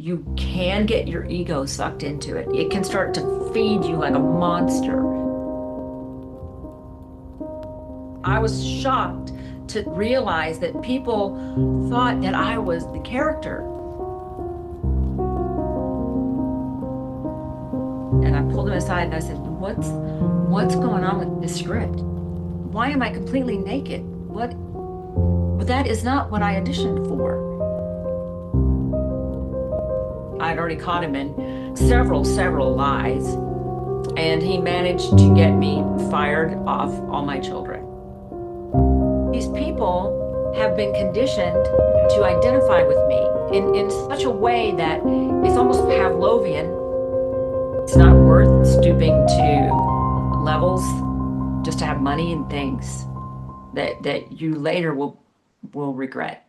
you can get your ego sucked into it. It can start to feed you like a monster. I was shocked to realize that people thought that I was the character. And I pulled him aside and I said, what's going on with this script? Why am I completely naked? Well, that is not what I auditioned for. I'd already caught him in several lies, and he managed to get me fired off all my children. These people have been conditioned to identify with me in such a way that it's almost Pavlovian. It's not worth stooping to levels just to have money and things that you later will regret.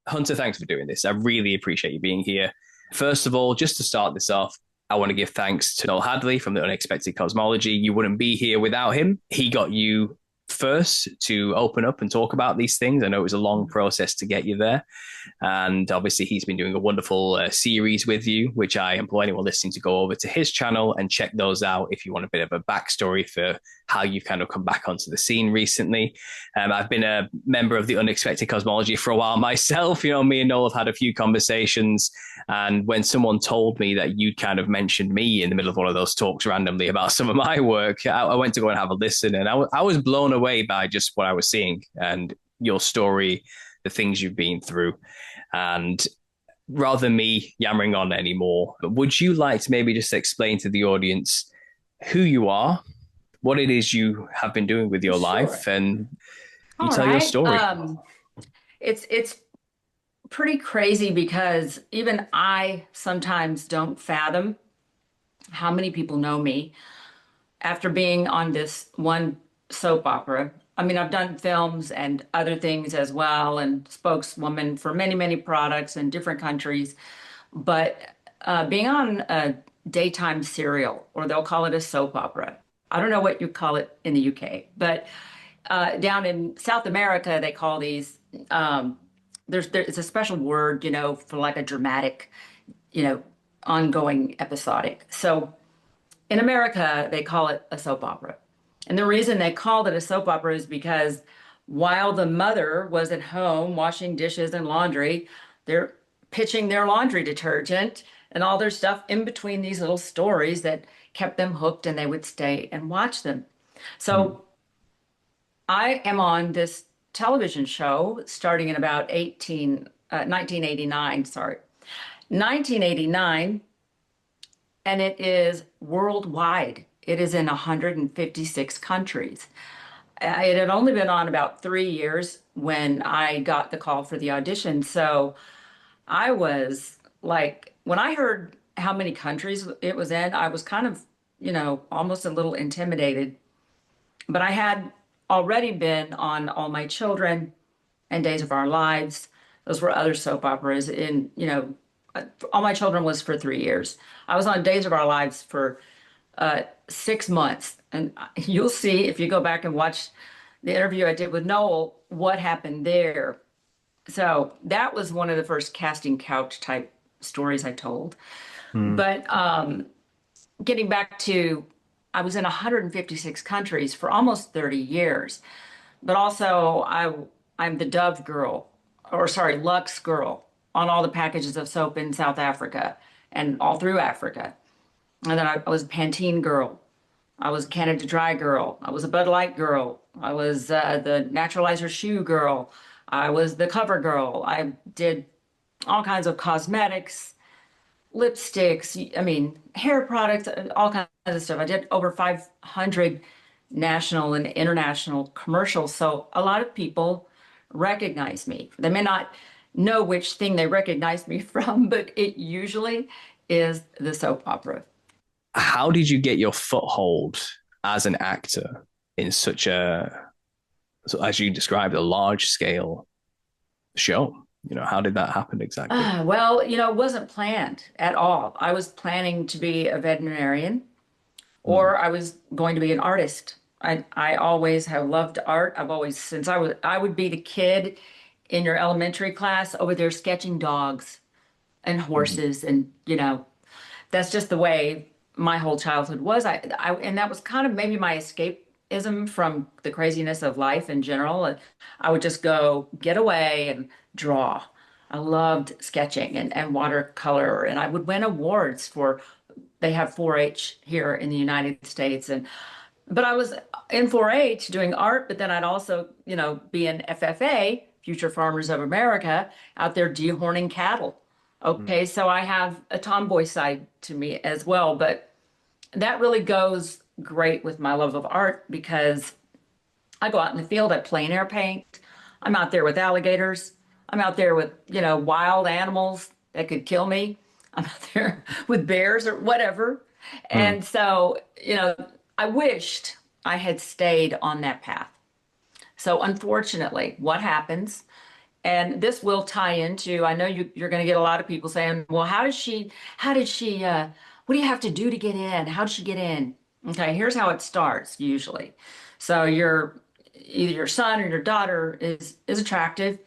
Hunter, thanks for doing this. I really appreciate you being here. First of all, just to start this off, I want to give thanks to Noel Hadley from the Unexpected Cosmology. You wouldn't be here without him. He got you first to open up and talk about these things. I know it was a long process to get you there. And obviously, he's been doing a wonderful series with you, which I implore anyone listening to go over to his channel and check those out if you want a bit of a backstory for how you've kind of come back onto the scene recently. I've been a member of the Unexpected Cosmology for a while myself. You know, me and Noel have had a few conversations. And when someone told me that you'd kind of mentioned me in the middle of one of those talks randomly about some of my work, I went to go and have a listen. And I was blown away by just what I was seeing and your story, the things you've been through. And rather than me yammering on anymore, would you like to maybe just explain to the audience who you are, what it is you have been doing with your Sure. life, and you All tell your right. story? It's pretty crazy because even I sometimes don't fathom how many people know me after being on this one soap opera. I mean, I've done films and other things as well, and spokeswoman for many produccts in different countries. But being on a daytime serial, or they'll call it a soap opera. I don't know what you call it in the UK, but down in South America, they call these, it's a special word, for like a dramatic, you know, ongoing episodic. So in America, they call it a soap opera. And the reason they called it a soap opera is because while the mother was at home washing dishes and laundry, they're pitching their laundry detergent and all their stuff in between these little stories that kept them hooked, and they would stay and watch them. Mm. So I am on this television show starting in about 1989, sorry, 1989, and it is worldwide. It is in 156 countries. It had only been on about 3 years when I got the call for the audition. So I was like, when I heard how many countries it was in, I was kind of, almost a little intimidated. But I had already been on All My Children and Days of Our Lives. Those were other soap operas. All My Children was for 3 years. I was on Days of Our Lives for 6 months. And you'll see if you go back and watch the interview I did with Noel, what happened there. So that was one of the first casting couch type stories I told. Mm. But getting back to, I was in 156 countries for almost 30 years. But also, I'm the Dove girl, or sorry, Lux girl on all the packages of soap in South Africa and all through Africa. And then I was a Pantene girl. I was a Canada Dry girl. I was a Bud Light girl. I was the Naturalizer shoe girl. I was the cover girl. I did all kinds of cosmetics, lipsticks, I mean, hair products, all kinds of stuff. I did over 500 national and international commercials. So a lot of people recognize me. They may not know which thing they recognize me from, but it usually is the soap opera. How did you get your foothold as an actor in such a, so as you described, a large scale show? You know, how did that happen exactly? Well, it wasn't planned at all. I was planning to be a veterinarian, Mm. or I was going to be an artist. I always have loved art. I've always, since I would be the kid in your elementary class over there sketching dogs and Mm. horses, and that's just the way my whole childhood was. And that was kind of maybe my escapism from the craziness of life in general. I would just go get away and draw. I loved sketching and watercolor, and I would win awards for, they have 4-H here in the United States. And but I was in 4-H doing art, but then I'd also, be in FFA, Future Farmers of America, out there dehorning cattle. Mm. Okay, so I have a tomboy side to me as well, but that really goes great with my love of art because I go out in the field, I plein air paint. I'm out there with alligators. I'm out there with, wild animals that could kill me. I'm out there with bears or whatever. Mm. And so, I wished I had stayed on that path. So unfortunately, what happens, and this will tie into, I know you're going to get a lot of people saying, well, how did she, what do you have to do to get in? How did she get in? Okay, here's how it starts usually. So either your son or your daughter is attractive,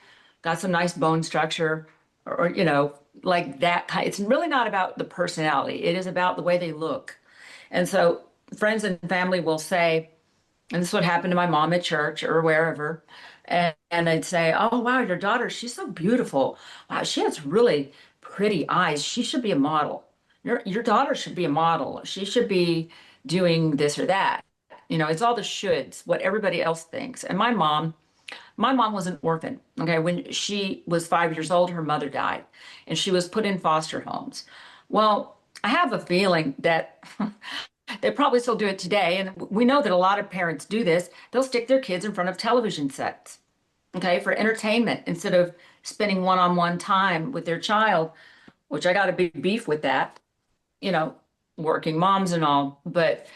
got some nice bone structure, or, like that kind. It's really not about the personality. It is about the way they look. And so friends and family will say, and this would happen to my mom at church or wherever. And they'd say, oh, wow, your daughter, she's so beautiful. Wow, she has really pretty eyes. She should be a model. Your daughter should be a model. She should be doing this or that. It's all the shoulds, what everybody else thinks. And my mom was an orphan. Okay. When she was 5 years old, her mother died and she was put in foster homes. Well, I have a feeling that they probably still do it today. And we know that a lot of parents do this. They'll stick their kids in front of television sets, okay, for entertainment instead of spending one-on-one time with their child, which I got a big beef with that, you know, working moms and all. But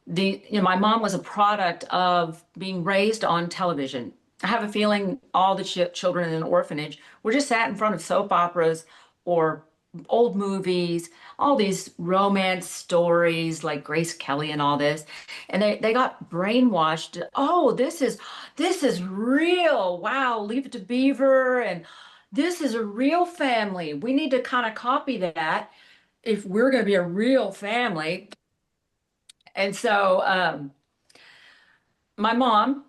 my mom was a product of being raised on television. I have a feeling all the children in an orphanage were just sat in front of soap operas or old movies, all these romance stories like Grace Kelly and all this. And they got brainwashed. Oh, this is real. Wow, Leave It to Beaver, and this is a real family. We need to kind of copy that if we're going to be a real family. And so my mom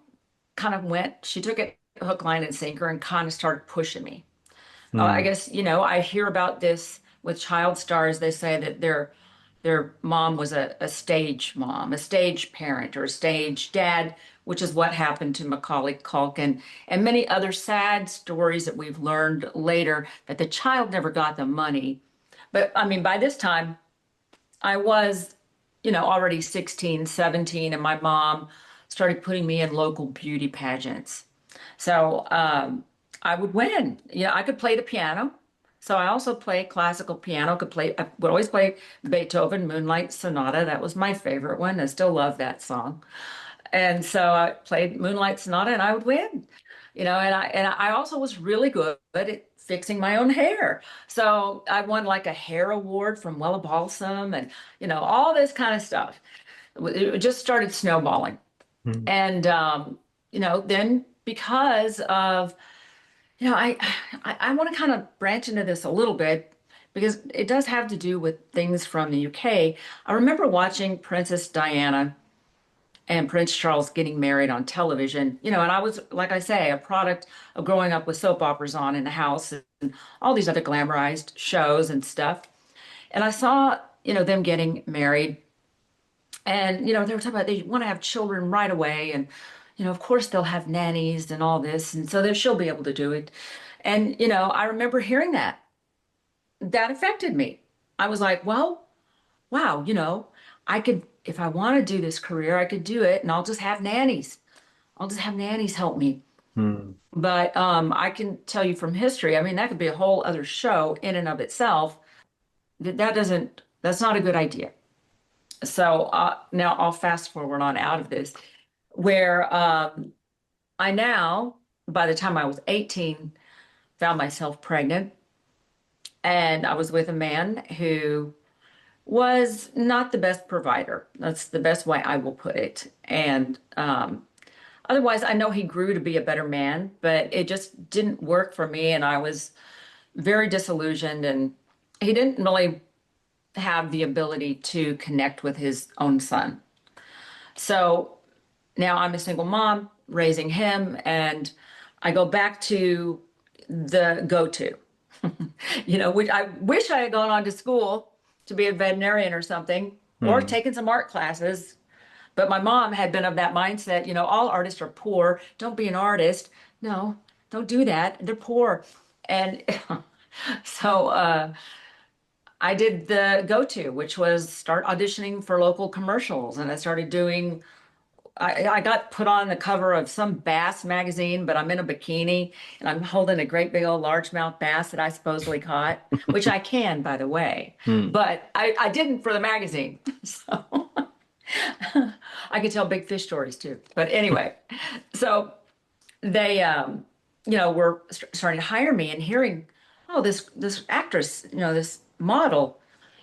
kind of she took it hook, line, and sinker and kind of started pushing me. I Mm. guess, I hear about this with child stars. They say that their mom was a stage mom, a stage parent, or a stage dad, which is what happened to Macaulay Culkin and many other sad stories that we've learned later that the child never got the money. But I mean, by this time, I was, already 16, 17, and my mom started putting me in local beauty pageants. So I would win. I could play the piano. So I also play classical piano, I would always play Beethoven Moonlight Sonata. That was my favorite one. I still love that song. And so I played Moonlight Sonata and I would win. And I also was really good at fixing my own hair. So I won like a hair award from Wella Balsam and, all this kind of stuff. It just started snowballing. Mm. And, then because of, I want to kind of branch into this a little bit because it does have to do with things from the UK. I remember watching Princess Diana and Prince Charles getting married on television, and I was, like I say, a product of growing up with soap operas on in the house and all these other glamorized shows and stuff. And I saw, them getting married and, they were talking about they want to have children right away. And, of course they'll have nannies and all this. And so that she'll be able to do it. And, I remember hearing that. That affected me. I was like, well, wow, I could, if I want to do this career, I could do it and I'll just have nannies. I'll just have nannies help me. Mm. But I can tell you from history, I mean, that could be a whole other show in and of itself. That's not a good idea. So now I'll fast forward on out of this, where I now, by the time I was 18, found myself pregnant. And I was with a man who was not the best provider. That's the best way I will put it. And Otherwise, I know he grew to be a better man, but it just didn't work for me. And I was very disillusioned. And he didn't really have the ability to connect with his own son. So now I'm a single mom raising him, and I go back to the go-to, which I wish I had gone on to school to be a veterinarian or something, or Hmm. taken some art classes. But my mom had been of that mindset, all artists are poor. Don't be an artist. No, don't do that. They're poor. And so I did the go-to, which was start auditioning for local commercials. And I started doing I got put on the cover of some bass magazine, but I'm in a bikini and I'm holding a great big old largemouth bass that I supposedly caught, which I can, by the way. Hmm. But I didn't for the magazine. So I could tell big fish stories too. But anyway, so they, were starting to hire me and hearing, oh, this actress, this model,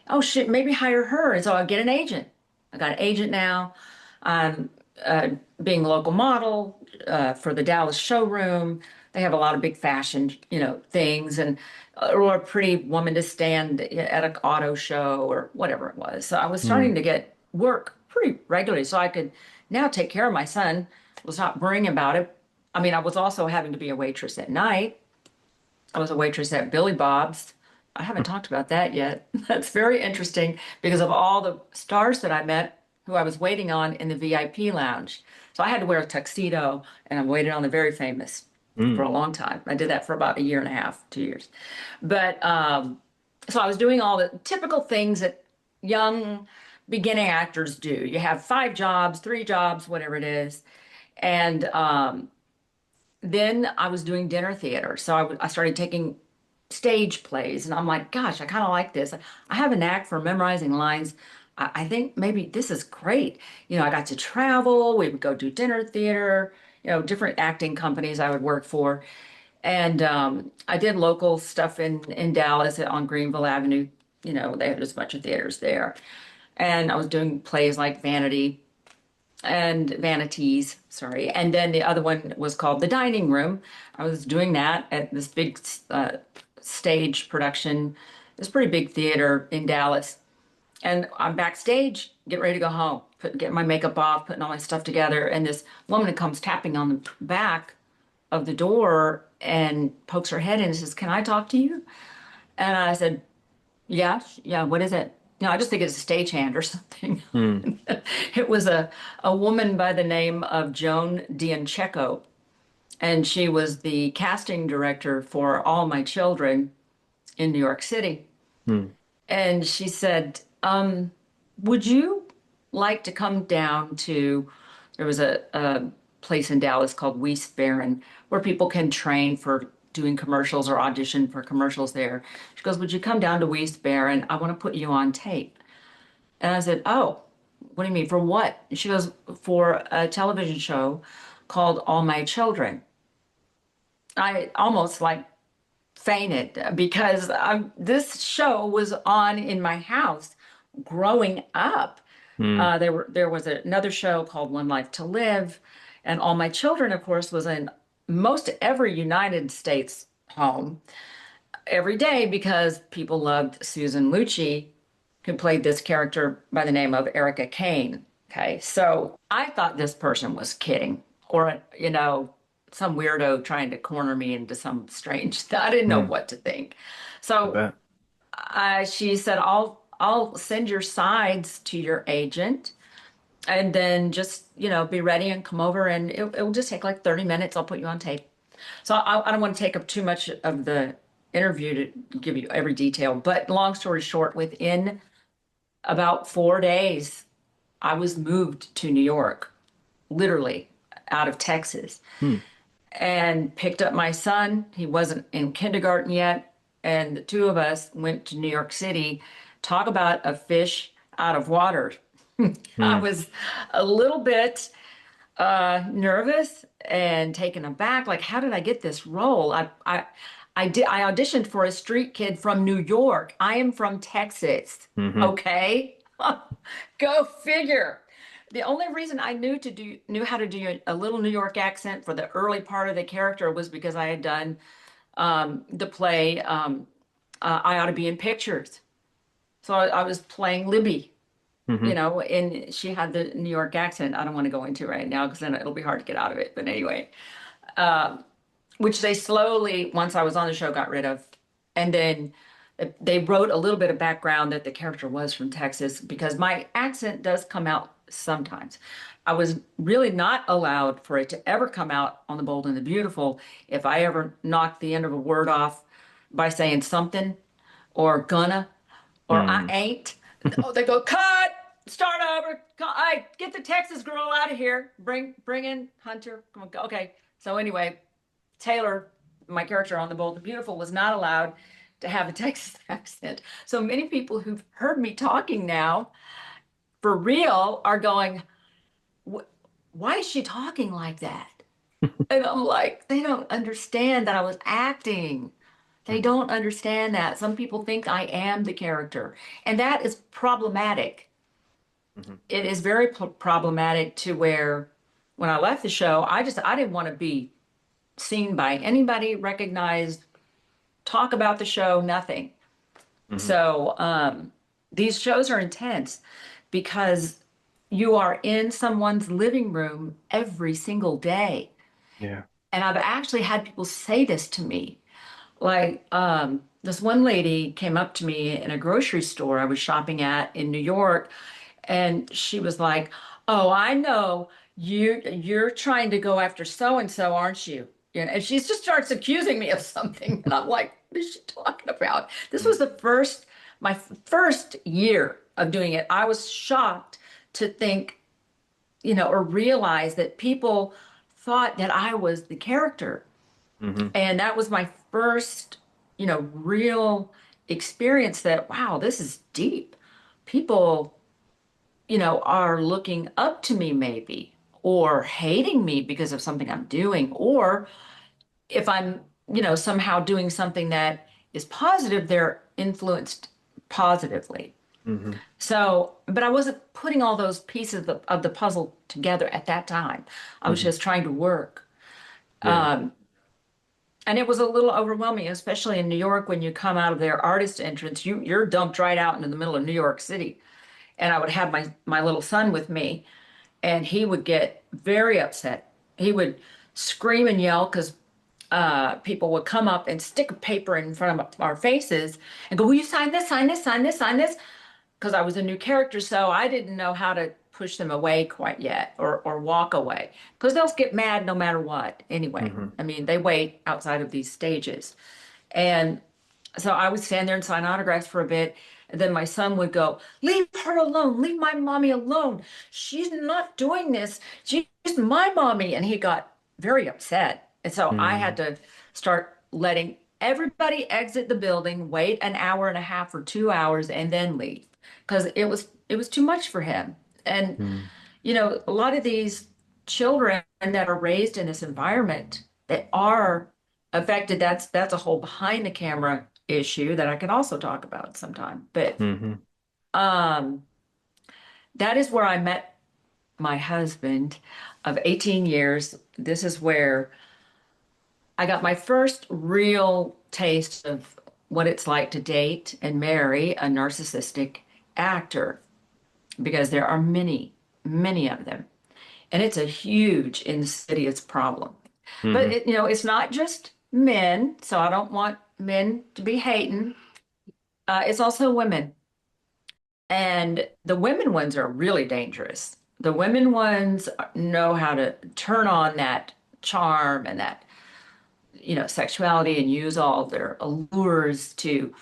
oh shit, maybe hire her. And so I get an agent. I got an agent now. I'm being a local model for the Dallas showroom. They have a lot of big fashion, things, and or a pretty woman to stand at an auto show or whatever it was. So I was starting Hmm. to get work pretty regularly, so I could now take care of my son. Was not worrying about it. I mean, I was also having to be a waitress at night. I was a waitress at Billy Bob's. I haven't talked about that yet. That's very interesting because of all the stars that I met who I was waiting on in the VIP lounge. So I had to wear a tuxedo and I waited on the very famous for Hmm. a long time. I did that for about a year and a half, 2 years. But so I was doing all the typical things that young beginning actors do. You have 5 jobs, 3 jobs, whatever it is. And then I was doing dinner theater. So I started taking stage plays, and I'm like, gosh, I kind of like this. I have a knack for memorizing lines. I think maybe this is great. I got to travel. We would go do dinner theater, different acting companies I would work for. And I did local stuff in Dallas on Greenville Avenue. They had just a bunch of theaters there. And I was doing plays like Vanity and Vanities, sorry. And then the other one was called The Dining Room. I was doing that at this big stage production, this pretty big theater in Dallas. And I'm backstage, getting ready to go home, getting my makeup off, putting all my stuff together. And this woman comes tapping on the back of the door and pokes her head in and says, "Can I talk to you?" And I said, "Yeah, yeah, what is it?" I just think it's a stagehand or something. Hmm. It was a woman by the name of Joan Diancheco, and she was the casting director for All My Children in New York City. Hmm. And she said, would you like to come down to, there was a place in Dallas called Weiss Baron where people can train for doing commercials or audition for commercials there. She goes, would you come down to Weiss Baron? I want to put you on tape. And I said, oh, what do you mean? For what? And she goes, for a television show called All My Children. I almost like fainted because this show was on in my house growing up. Hmm. There was another show called One Life to Live, and All My Children, of course, was in most every United States home every day because people loved Susan Lucci, who played this character by the name of Erica Kane. Okay, so I thought this person was kidding, or some weirdo trying to corner me into some strange. I didn't know Hmm. what to think. I So bet. she said, "I'll send your sides to your agent, and then just be ready and come over, and it'll just take like 30 minutes. I'll put you on tape." So I don't want to take up too much of the interview to give you every detail, but long story short, within about 4 days, I was moved to New York, literally out of Texas, Hmm. and picked up my son. He wasn't in kindergarten yet. And the two of us went to New York City. Talk about a fish out of water. I Hmm. was a little bit nervous and taken aback. Like, how did I get this role? I auditioned for a street kid from New York. I am from Texas. Hmm. Okay. Go figure. The only reason I knew how to do a little New York accent for the early part of the character was because I had done the play I Ought to Be in Pictures. So I was playing Libby, Hmm. and she had the New York accent. I don't want to go into right now because then it'll be hard to get out of it. But anyway, which they slowly, once I was on the show, got rid of. And then they wrote a little bit of background that the character was from Texas because my accent does come out sometimes. I was really not allowed for it to ever come out on The Bold and the Beautiful if I ever knocked the end of a word off by saying something or gonna or I Mm. ain't. Oh, they go, cut, start over. I get the Texas girl out of here. Bring in Hunter. Okay. So anyway, Taylor, my character on The Bold and Beautiful, was not allowed to have a Texas accent. So many people who've heard me talking now for real are going, why is she talking like that? And I'm like, they don't understand that I was acting. They don't understand that. Some people think I am the character, and that is problematic. Mhm. It is very problematic to where when I left the show, I didn't want to be seen by anybody, recognized, talk about the show, nothing. Mhm. So these shows are intense because you are in someone's living room every single day. Yeah. And I've actually had people say this to me. Like, this one lady came up to me in a grocery store I was shopping at in New York, and she was like, "Oh, I know you're trying to go after so and so, aren't you?" And she just starts accusing me of something, and I'm like, "What is she talking about?" This was Mm. my first year of doing it. I was shocked to think, or realize that people thought that I was the character. Mhm. And that was my first, real experience that, wow, this is deep. People, are looking up to me maybe, or hating me because of something I'm doing, or if I'm, somehow doing something that is positive, they're influenced positively. Mhm. So, but I wasn't putting all those pieces of the puzzle together at that time. I was Mhm. just trying to work. Yeah. Um, And it was a little overwhelming, especially in New York when you come out of their artist entrance. You're dumped right out into the middle of New York City. And I would have my little son with me, and he would get very upset. He would scream and yell because people would come up and stick a paper in front of our faces and go, "Will you sign this, sign this, sign this, sign this?" Because I was a new character, so I didn't know how to push them away quite yet or walk away because they'll get mad no matter what anyway. Mhm. I mean, they wait outside of these stages. And so I would stand there and sign autographs for a bit. And then my son would go, "Leave her alone. Leave my mommy alone. She's not doing this. She's my mommy." And he got very upset. And so I had Mm. to start letting everybody exit the building, wait an hour and a half or 2 hours, and then leave because it was too much for him. And Mm. a lot of these children that are raised in this environment that are affected, that's a whole behind the camera issue that I can also talk about sometime. But Mhm. um, that is where I met my husband of 18 years. This is where I got my first real taste of what it's like to date and marry a narcissistic actor because there are many, many of them. And it's a huge insidious problem. But Mhm. it's not just men, so I don't want men to be hating. It's also women. And the women ones are really dangerous. The women ones know how to turn on that charm and that, sexuality and use all their allures to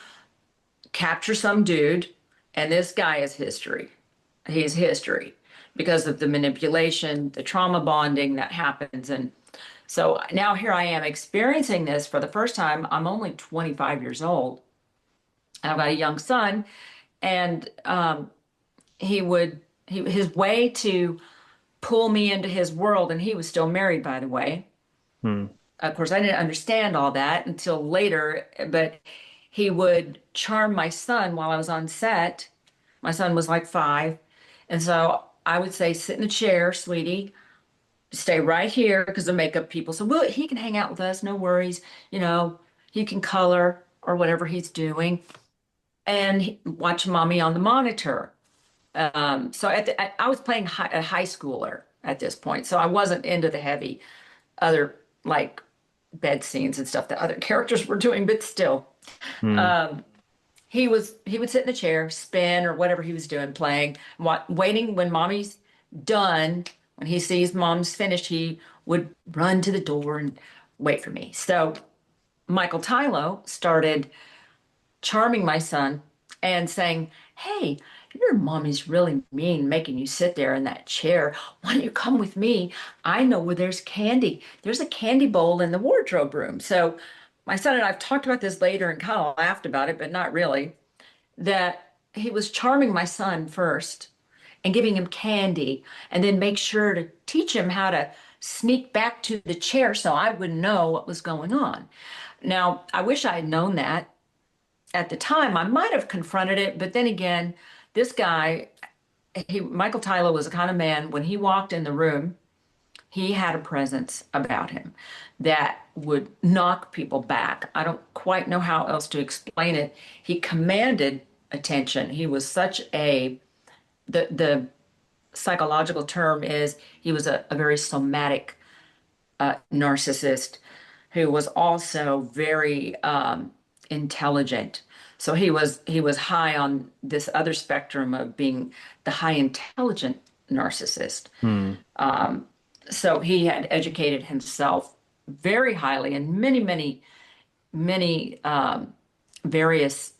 capture some dude. And this guy is history. He's history because of the manipulation, the trauma bonding that happens. And so now here I am experiencing this for the first time. I'm only 25 years old. I've got a young son, and his way to pull me into his world, and he was still married, by the way. Mm. Of course, I didn't understand all that until later, but he would charm my son while I was on set. My son was like 5. And so I would say sit in a chair, sweetie. Stay right here because the makeup people said, well, he can hang out with us, no worries. You know, he can color or whatever he's doing and watch mommy on the monitor. So I was playing a high schooler at this point, so I wasn't into the heavy other like bed scenes and stuff that other characters were doing, but still, Hmm. um, he would sit in the chair, spin or whatever he was doing, playing, waiting when mommy's done. When he sees mom's finished, he would run to the door and wait for me. So Michael Tylo started charming my son and saying, "Hey, your mommy's really mean making you sit there in that chair. Why don't you come with me? I know where there's candy. There's a candy bowl in the wardrobe room." So my son and I've talked about this later and kind of laughed about it, but not really. That he was charming my son first and giving him candy, and then make sure to teach him how to sneak back to the chair so I wouldn't know what was going on. Now, I wish I had known that at the time. I might have confronted it, but then again, this guy, Michael Tyler was the kind of man, when he walked in the room, he had a presence about him that would knock people back. I don't quite know how else to explain it. He commanded attention. He was such the psychological term is he was a very somatic narcissist who was also very intelligent. So he was high on this other spectrum of being the high intelligent narcissist. Hmm. So he had educated himself very highly in many various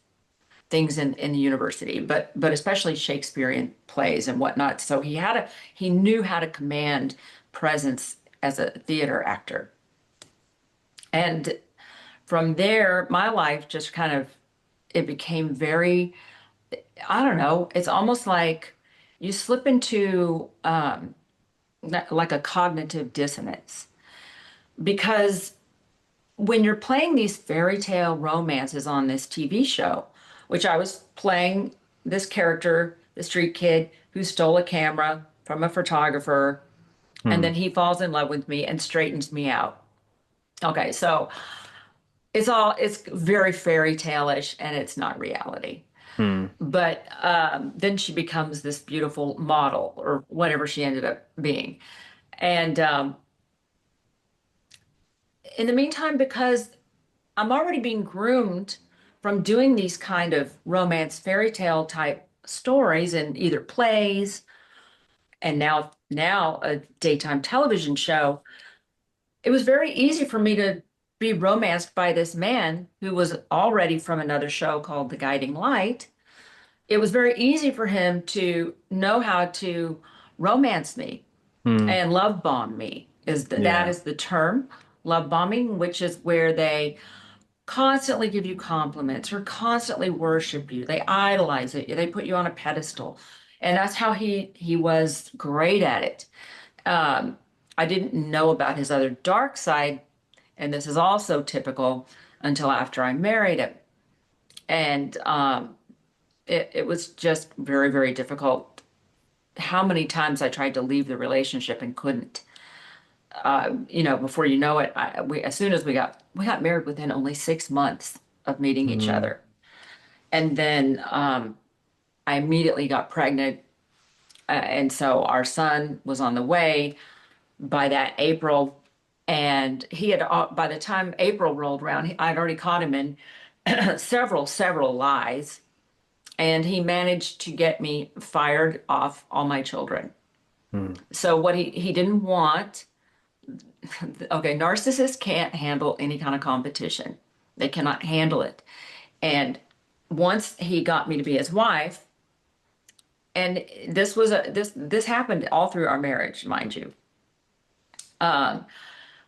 things in the university, but especially Shakespearean plays and whatnot. So he knew how to command presence as a theater actor. And from there, my life just kind of it became very, I don't know, it's almost like you slip into like a cognitive dissonance because when you're playing these fairy tale romances on this TV show, which I was playing this character, the street kid who stole a camera from a photographer, and Hmm. then he falls in love with me and straightens me out. Okay, so it's very fairy tale-ish and it's not reality. Hmm. But then she becomes this beautiful model or whatever she ended up being. And in the meantime, because I'm already being groomed from doing these kind of romance fairy tale type stories in either plays and now a daytime television show, it was very easy for me to be romanced by this man who was already from another show called The Guiding Light. It was very easy for him to know how to romance me Hmm. and love bomb me. That Yeah. is the term, love bombing, which is where they constantly give you compliments or constantly worship you. They idolize it. They put you on a pedestal. And that's how he was great at it. Um, I didn't know about his other dark side, and this is also typical until after I married him. And it was just very, very difficult. How many times I tried to leave the relationship and couldn't. Before you know it, as soon as we got married within only 6 months of meeting each Hmm. other. And then I immediately got pregnant. And so our son was on the way by that April. And he had, by the time April rolled around, I'd already caught him in several lies. And he managed to get me fired off all my children. Hmm. So what he didn't want, okay, narcissists can't handle any kind of competition. They cannot handle it. And once he got me to be his wife, and this happened all through our marriage, mind you. Um,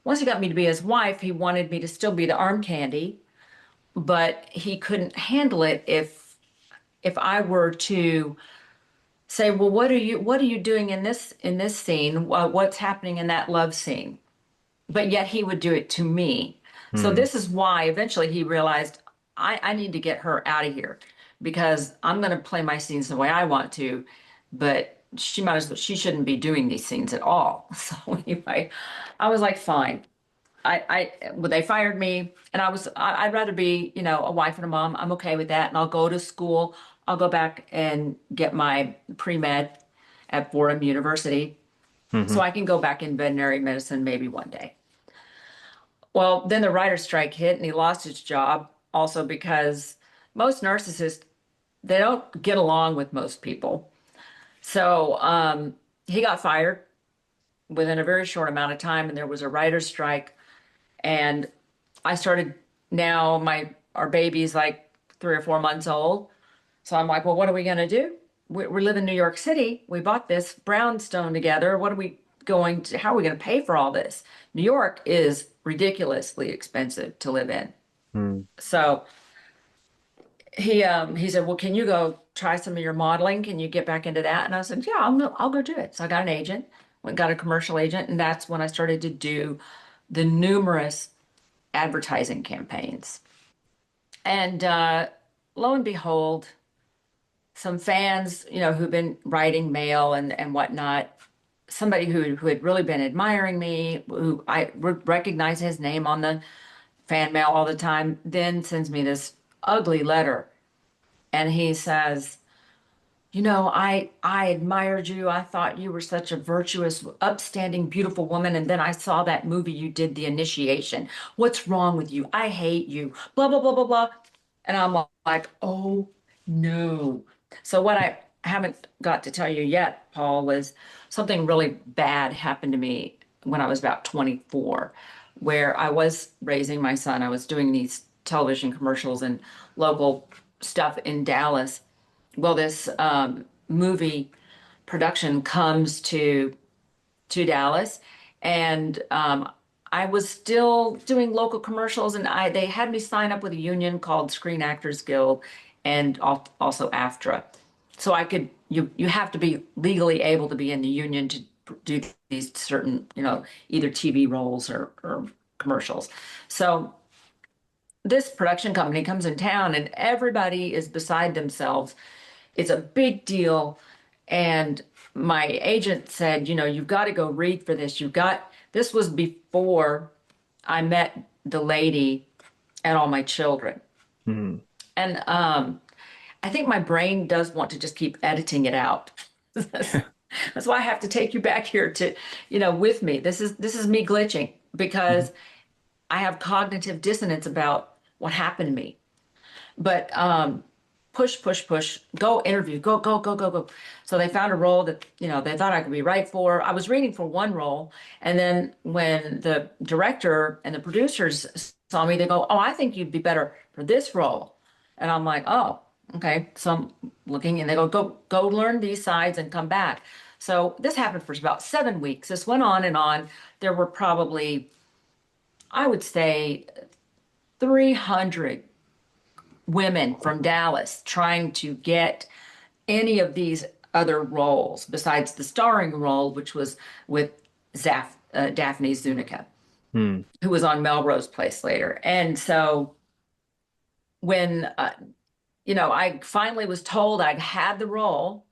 Once he got me to be his wife, he wanted me to still be the arm candy, but he couldn't handle it if I were to say, "Well, what are you doing in this scene? What's happening in that love scene?" But yet he would do it to me. So Hmm. this is why eventually he realized I need to get her out of here because I'm going to play my scenes the way I want to, but she shouldn't be doing these scenes at all. So anyway, I was like, fine. Well, they fired me, and I'd rather be, a wife and a mom. I'm okay with that. And I'll go to school. I'll go back and get my pre-med at Fordham University so Hmm. I can go back in veterinary medicine maybe one day. Well, then the writer's strike hit and he lost his job also because most narcissists, they don't get along with most people. So he got fired within a very short amount of time, and there was a writer's strike. And I started now our baby's like 3 or 4 months old. So I'm like, well, what are we going to do? We live in New York City. We bought this brownstone together. How are we going to pay for all this? New York is ridiculously expensive to live in. Hmm. So he said, well, can you go try some of your modeling? Can you get back into that? And I said, yeah, I'll go do it. So I got an agent, went got a commercial agent, and that's when I started to do the numerous advertising campaigns. And lo and behold, some fans, who've been writing mail and whatnot, somebody who had really been admiring me, who I would recognize his name on the fan mail all the time, then sends me this ugly letter. And he says, I admired you. I thought you were such a virtuous, upstanding, beautiful woman. And then I saw that movie you did, The Initiation. What's wrong with you? I hate you. Blah, blah, blah, blah, blah. And I'm like, oh no. So what I haven't got to tell you yet, Paul, was something really bad happened to me when I was about 24, where I was raising my son. I was doing these television commercials and local stuff in Dallas. Well, this movie production comes to Dallas, and I was still doing local commercials, and they had me sign up with a union called Screen Actors Guild, and also AFTRA. So you have to be legally able to be in the union to do these certain, either TV roles or commercials. So this production company comes in town, and everybody is beside themselves. It's a big deal. And my agent said, you've got to go read for this. This was before I met the lady and all my children. Hmm. And I think my brain does want to just keep editing it out. That's why I have to take you back here to, with me. This is me glitching because I have cognitive dissonance about what happened to me. But push, push, push, go interview, go, go, go, go, go. So they found a role that, they thought I could be right for. I was reading for one role. And then when the director and the producers saw me, they go, oh, I think you'd be better for this role. And I'm like, oh, okay. So I'm looking and they go learn these sides and come back. So this happened for about 7 weeks. This went on and on. There were probably, I would say, 300 women from Dallas trying to get any of these other roles besides the starring role, which was with Daphne Zuniga, Hmm. who was on Melrose Place later. And so when I finally was told I'd had the role,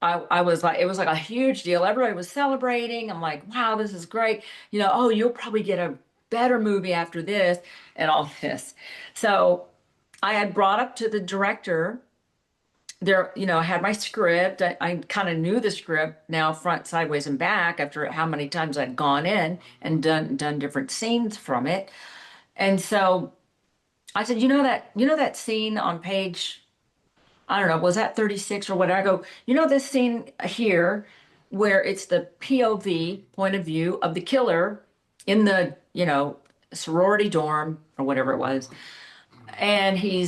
I was like, it was like a huge deal. Everybody was celebrating. I'm like, wow, this is great. Oh, you'll probably get a better movie after this and all this. So I had brought up to the director there, I had my script. I kind of knew the script now, front, sideways, and back after how many times I'd gone in and done different scenes from it. And so I said, that scene on page, I don't know, was that 36 or whatever? I go, this scene here where it's the POV point of view of the killer in the, sorority dorm or whatever it was. And he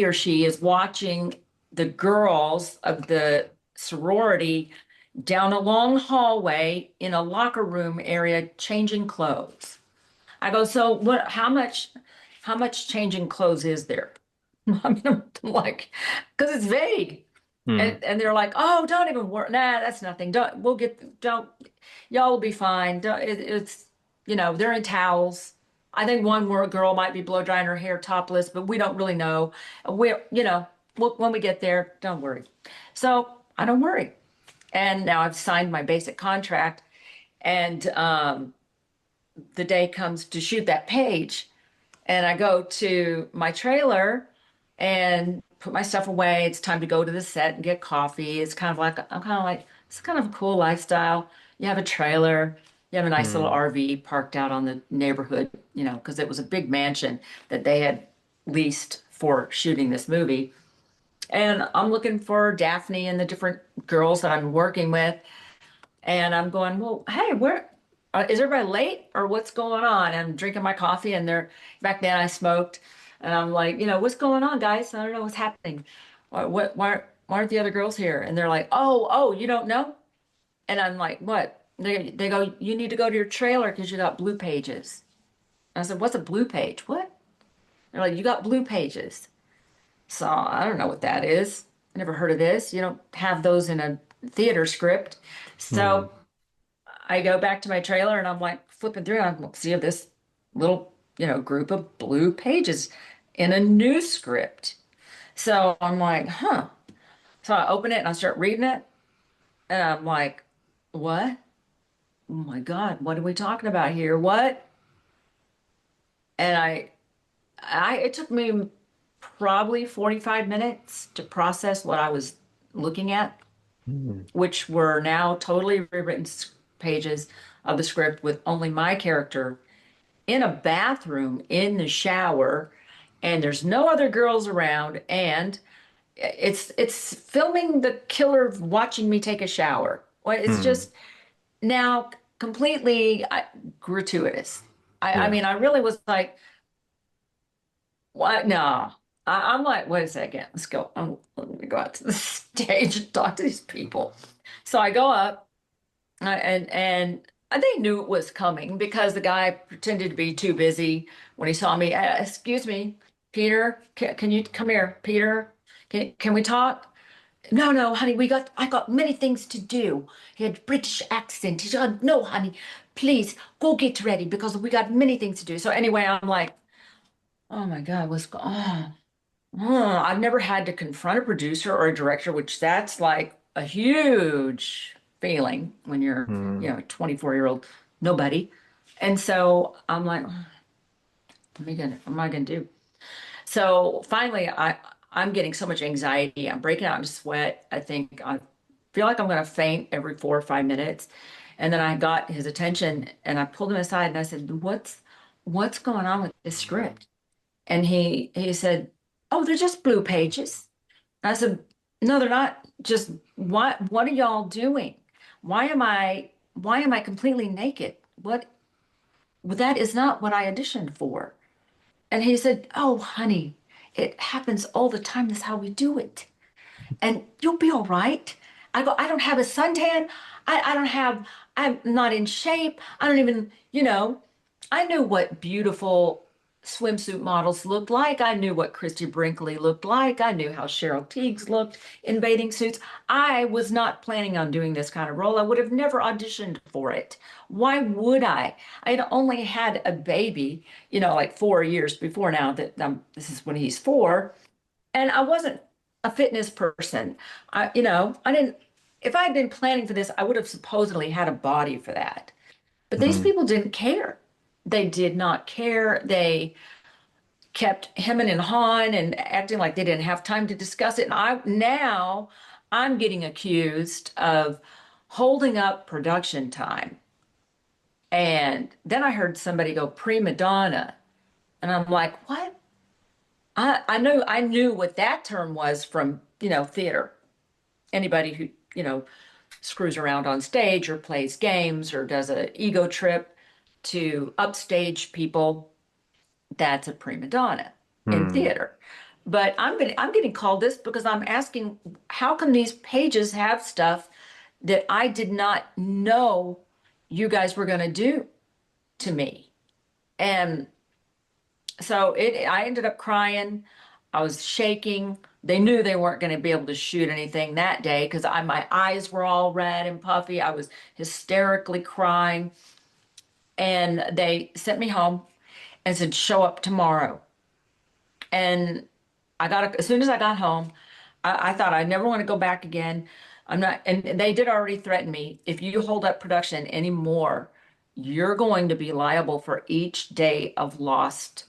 or she is watching the girls of the sorority down a long hallway in a locker room area changing clothes. I go, so how much changing clothes is there? I mean, I'm like, because it's vague. Hmm. And they're like, oh, don't even worry. Nah, that's nothing. Don't, y'all will be fine. They're in towels. I think one more girl might be blow drying her hair topless, but we don't really know. When we get there, don't worry. So I don't worry. And now I've signed my basic contract, and the day comes to shoot that page, and I go to my trailer and put my stuff away. It's time to go to the set and get coffee. It's kind of like I'm kind of like it's kind of a cool lifestyle. You have a trailer, you have a nice little Mm. RV parked out on the neighborhood, because it was a big mansion that they had leased for shooting this movie. And I'm looking for Daphne and the different girls that I'm working with. And I'm going, well, hey, where is everybody late or what's going on? I'm drinking my coffee, and back then I smoked. And I'm like, what's going on, guys? I don't know what's happening. Why aren't the other girls here? And they're like, oh, you don't know? And I'm like, what? They go, you need to go to your trailer because you got blue pages. I said, what's a blue page? What? They're like, you got blue pages. So I don't know what that is. I never heard of this. You don't have those in a theater script. Mm. So I go back to my trailer and I'm like flipping through and I'm see this little, group of blue pages in a new script. So I'm like, huh. So I open it and I start reading it and I'm like, what? Oh my God, what are we talking about here? What? And it took me probably 45 minutes to process what I was looking at, Mm. which were now totally rewritten pages of the script with only my character in a bathroom in the shower, and there's no other girls around, and it's filming the killer watching me take a shower. Well, it's Mm. just now completely gratuitous. I Yeah. mean, I really was like, what? No. I'm like, wait a second, let's go. Let me go out to the stage and talk to these people. So I go up, and they knew it was coming because the guy pretended to be too busy when he saw me. Excuse me, Peter, can you come here, Peter? Can we talk? No, no, honey, I got many things to do. He had British accent. He said, no, honey, please go get ready because we got many things to do. So anyway, I'm like, oh my God, what's going on? I've never had to confront a producer or a director, which that's like a huge feeling when you're, Mm. a 24-year-old nobody. And so I'm like, what am I gonna do? So finally, I'm getting so much anxiety. I'm breaking out in sweat. I think I feel like I'm gonna faint every 4 or 5 minutes. And then I got his attention and I pulled him aside and I said, what's going on with this script? And he said, oh, they're just blue pages. I said, no, they're not. Just what are y'all doing? Why am I completely naked? What well, that is not what I auditioned for. And he said, oh, honey, it happens all the time. That's how we do it. And you'll be all right. I go, I don't have a suntan. I don't have, I'm not in shape. I don't even, I knew what beautiful swimsuit models looked like. I knew what Christy Brinkley looked like. I knew how Cheryl Tiegs looked in bathing suits. I was not planning on doing this kind of role. I would have never auditioned for it. Why would I? I had only had a baby, like 4 years before now that this is when he's 4. And I wasn't a fitness person. I didn't, if I had been planning for this, I would have supposedly had a body for that. But these Mm. people didn't care. They did not care. They kept hemming and hawing and acting like they didn't have time to discuss it. And I'm getting accused of holding up production time. And then I heard somebody go prima donna. And I'm like, what? I knew what that term was from, theater. Anybody who, screws around on stage or plays games or does an ego trip to upstage people, that's a prima donna in Mm. theater. But I'm getting called this because I'm asking, how come these pages have stuff that I did not know you guys were going to do to me? And so I ended up crying. I was shaking. They knew they weren't going to be able to shoot anything that day because my eyes were all red and puffy. I was hysterically crying. And they sent me home and said, show up tomorrow. And as soon as I got home, I thought I never want to go back again. I'm not, and they did already threaten me. If you hold up production anymore, you're going to be liable for each day of lost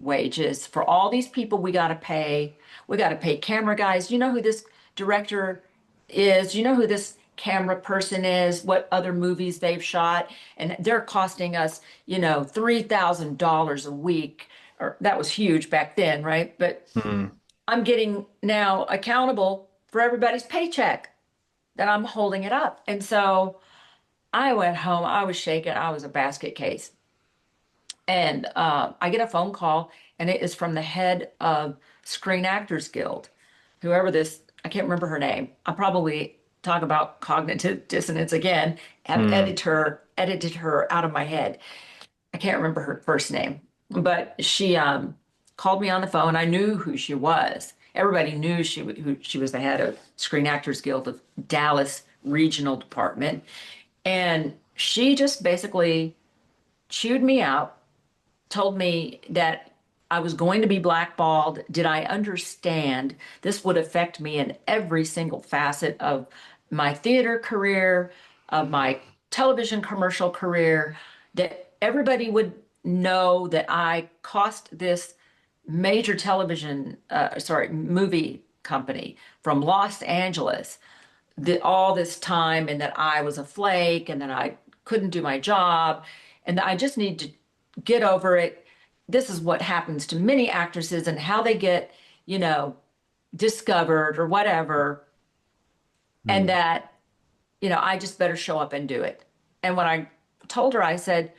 wages. For all these people we got to pay. We got to pay camera guys. You know who this director is? You know who this camera person is? What other movies they've shot? And they're costing us, $3,000 a week. Or that was huge back then, right? But Mm. I'm getting now accountable for everybody's paycheck that I'm holding it up. And so I went home. I was shaking. I was a basket case. And I get a phone call, and it is from the head of Screen Actors Guild, whoever this, I can't remember her name. I probably talk about cognitive dissonance again. Have Mm. edited her out of my head. I can't remember her first name, but she called me on the phone. I knew who she was. Everybody knew who she was the head of Screen Actors Guild of Dallas Regional Department. And she just basically chewed me out, told me that I was going to be blackballed. Did I understand this would affect me in every single facet of my theater career, of my television commercial career, that everybody would know that I cost this major movie company from Los Angeles all this time, and that I was a flake and that I couldn't do my job and that I just need to get over it. This is what happens to many actresses and how they get, you know, discovered or whatever. And Mm. that, I just better show up and do it. And when I told her, I said,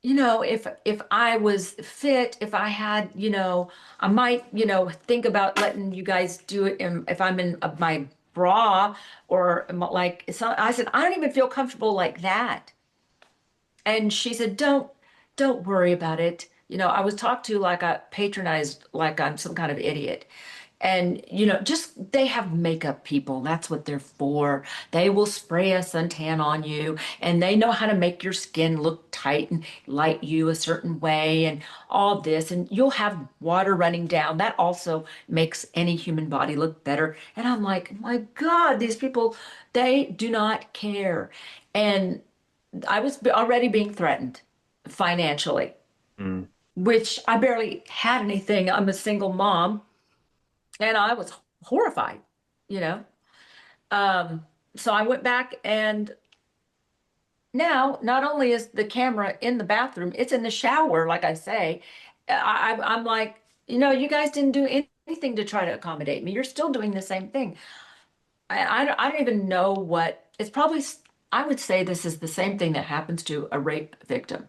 if I was fit, if I had, I might, think about letting you guys do it if I'm in my bra or like so I said, I don't even feel comfortable like that. And she said, don't worry about it. I was talked to like I patronized like I'm some kind of idiot. And, just they have makeup people. That's what they're for. They will spray a suntan on you and they know how to make your skin look tight and light you a certain way and all this. And you'll have water running down. That also makes any human body look better. And I'm like, my God, these people, they do not care. And I was already being threatened financially, Mm. which I barely had anything. I'm a single mom and I was horrified, you know. Um, so I went back, and now not only is the camera in the bathroom, it's in the shower, like I say. I'm like, you guys didn't do anything to try to accommodate me. You're still doing the same thing. I don't even know what it's probably. I would say this is the same thing that happens to a rape victim.